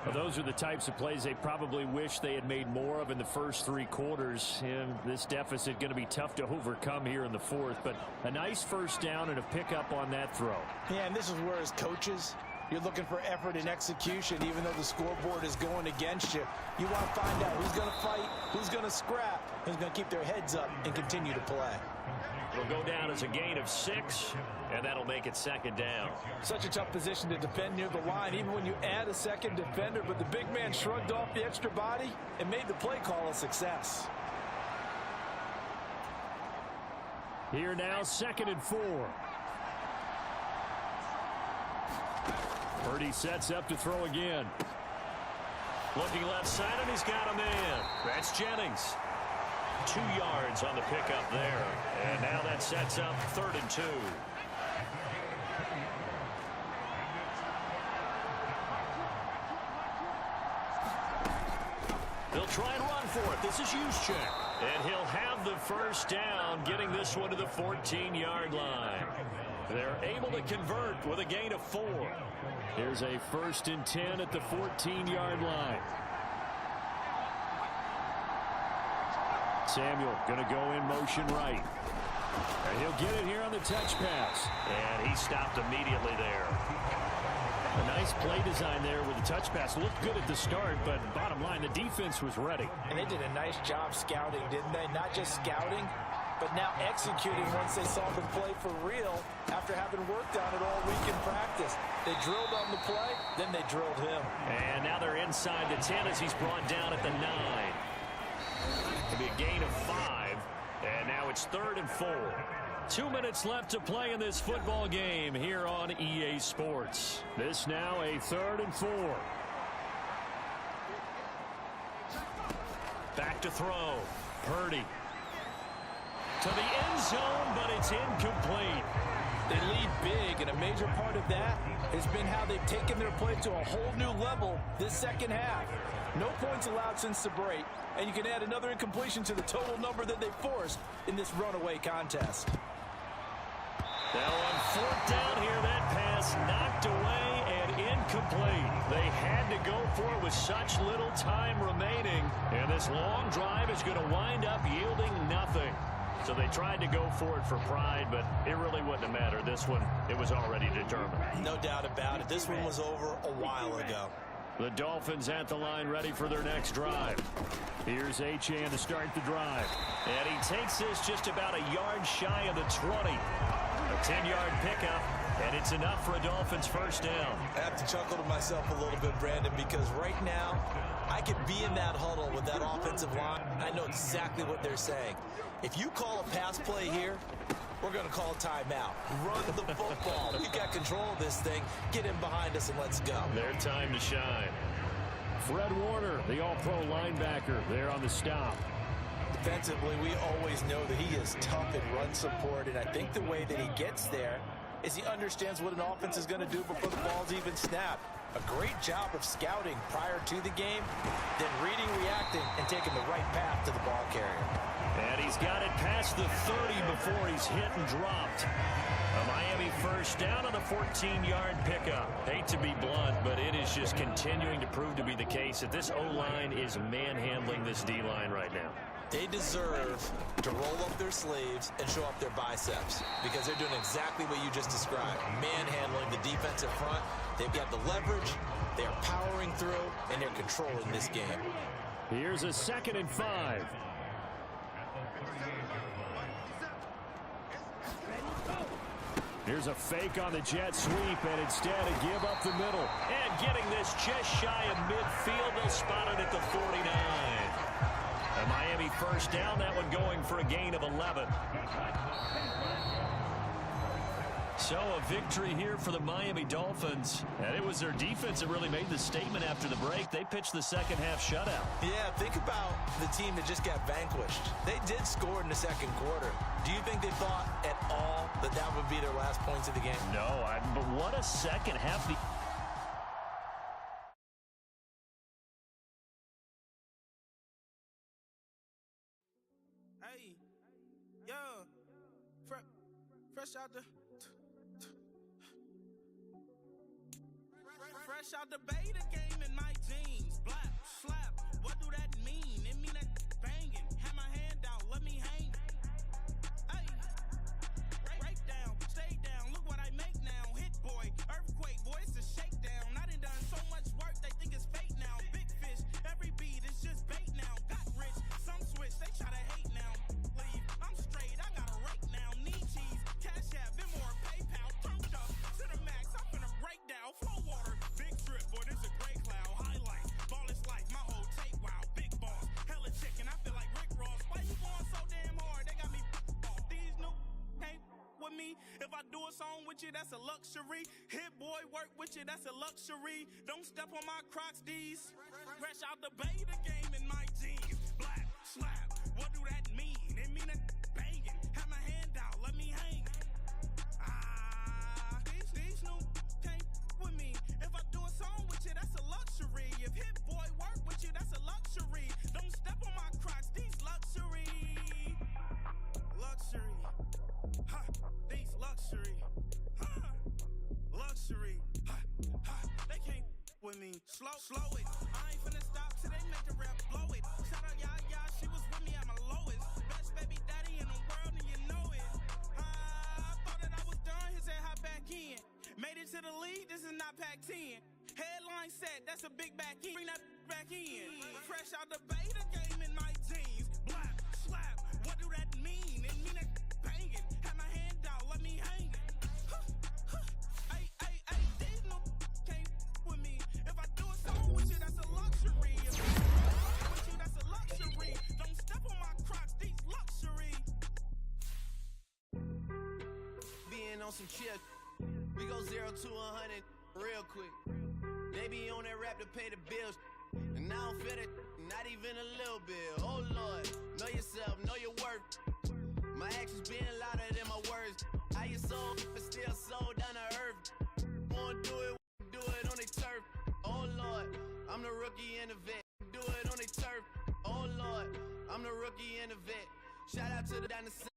Well, those are the types of plays they probably wish they had made more of in the first 3 quarters. And this deficit going to be tough to overcome here in the 4th. But a nice 1st down and a pickup on that throw. Yeah, and this is where as coaches, you're looking for effort and execution, even though the scoreboard is going against you. You want to find out who's going to fight, who's going to scrap, who's going to keep their heads up and continue to play. It'll go down as a gain of 6, and that'll make it 2nd down. Such a tough position to defend near the line, even when you add a 2nd defender, but the big man shrugged off the extra body and made the play call a success. Here now, 2nd and 4. Purdy sets up to throw again. Looking left side, and he's got a man. That's Jennings. 2 yards on the pickup there. And now that sets up 3rd and 2. They'll try and run for it. This is Juszczyk. And he'll have the first down, getting this one to the 14-yard line. They're able to convert with a gain of 4. Here's a 1st and 10 at the 14-yard line. Samuel going to go in motion right. And he'll get it here on the touch pass. And he stopped immediately there. A nice play design there with the touch pass. Looked good at the start, but bottom line, the defense was ready. And they did a nice job scouting, didn't they? Not just scouting, but now executing once they saw the play for real after having worked on it all week in practice. They drilled on the play, then they drilled him. And now they're inside the 10 as he's brought down at the 9. It'll be a gain of 5, and now it's 3rd and 4. 2 minutes left to play in this football game here on EA Sports. This now a 3rd and 4. Back to throw. Purdy. To the end zone, but it's incomplete. They lead big, and a major part of that has been how they've taken their play to a whole new level this second half. No points allowed since the break, and you can add another incompletion to the total number that they forced in this runaway contest. Now on 4th down here, that pass knocked away and incomplete. They had to go for it with such little time remaining, and this long drive is going to wind up yielding nothing. So they tried to go for it for pride, but it really wouldn't have mattered. This one, it was already determined. No doubt about it. This one was over a while ago. The Dolphins at the line ready for their next drive. Here's Achane to start the drive. And he takes this just about a yard shy of the 20. A 10-yard pickup, and it's enough for a Dolphins first down. I have to chuckle to myself a little bit, Brandon, because right now I could be in that huddle with that offensive line. I know exactly what they're saying. If you call a pass play here, we're going to call a timeout. Run the football. We've got control of this thing. Get in behind us and let's go. Their time to shine. Fred Warner, the all-pro linebacker, there on the stop. Defensively, we always know that he is tough in run support, and I think the way that he gets there is he understands what an offense is going to do before the ball's even snapped. A great job of scouting prior to the game, then reading, reacting, and taking the right path to the ball carrier. And he's got it past the 30 before he's hit and dropped. A Miami first down on the 14-yard pickup. Hate to be blunt, but it is just continuing to prove to be the case that this O-line is manhandling this D-line right now. They deserve to roll up their sleeves and show up their biceps because they're doing exactly what you just described. Manhandling the defensive front. They've got the leverage. They're powering through, and they're controlling this game. Here's a 2nd and 5. Here's a fake on the jet sweep, and instead a give up the middle. And getting this just shy of midfield, they'll spot it at the 49. A Miami first down, that one going for a gain of 11. So a victory here for the Miami Dolphins. And it was their defense that really made the statement after the break. They pitched the second half shutout. Yeah, think about the team that just got vanquished. They did score in the second quarter. Do you think they thought at all that that would be their last points of the game? No, but what a second half. Hey, yo, fresh out the beta game in my jeans. Black, slap, what do that mean? It mean that banging. Have my hand out, let me hang. Hey, break down, stay down, look what I make now. Hit boy, earthquake, boy, it's a shakedown. I done done so much work, they think it's fake now. Big fish, every beat is just bait now. Got rich, some switch, they try to hate now. Leave, I'm straight, I got a rake now. Need cheese, cash app, Venmo, PayPal, turned up to the max. I'm finna break down, flow water, big trip, boy, this a gray cloud. Highlights, with you, that's a luxury. Hit boy work with you, that's a luxury. Don't step on my Crocs, D's. Fresh out the bay, the game in my jeans. Black, slap, what do that mean? It mean a banging. Have my hand out, let me hang. These new can't with me. If I do a song with you, that's a luxury. If hit boy work with you, that's a luxury. Don't step on my Crocs, these luxury. Luxury. Ha, these luxury. Ha, luxury. Ha, ha, they can't with me. Slow it. I ain't finna stop till they make the rap blow it. Shout out, yeah, she was with me at my lowest. Best baby daddy in the world, and you know it. I thought that I was done, his head hot back in. Made it to the league, this is not Pac-10. Headline set, that's a big back in. Bring that back in. Fresh out the bay, the game in my jeans. Black, slap, what do that mean? It mean that banging. Have my hand out, let me hang. Ay, these no can't with me. If I do a song with you, that's a luxury. If I do a song with you, that's a luxury. Don't step on my Crocs, these luxury. Being on some chill, we go 0 to 100 real quick. They be on that rap to pay the bills, and I don't feel it, not even a little bit. Oh Lord, know yourself, know your worth. My actions being louder than my words. How you sold, but still sold down to earth. Wanna do it on the turf. Oh Lord, I'm the rookie and the vet. Do it on the turf. Oh Lord, I'm the rookie and the vet. Shout out to the down the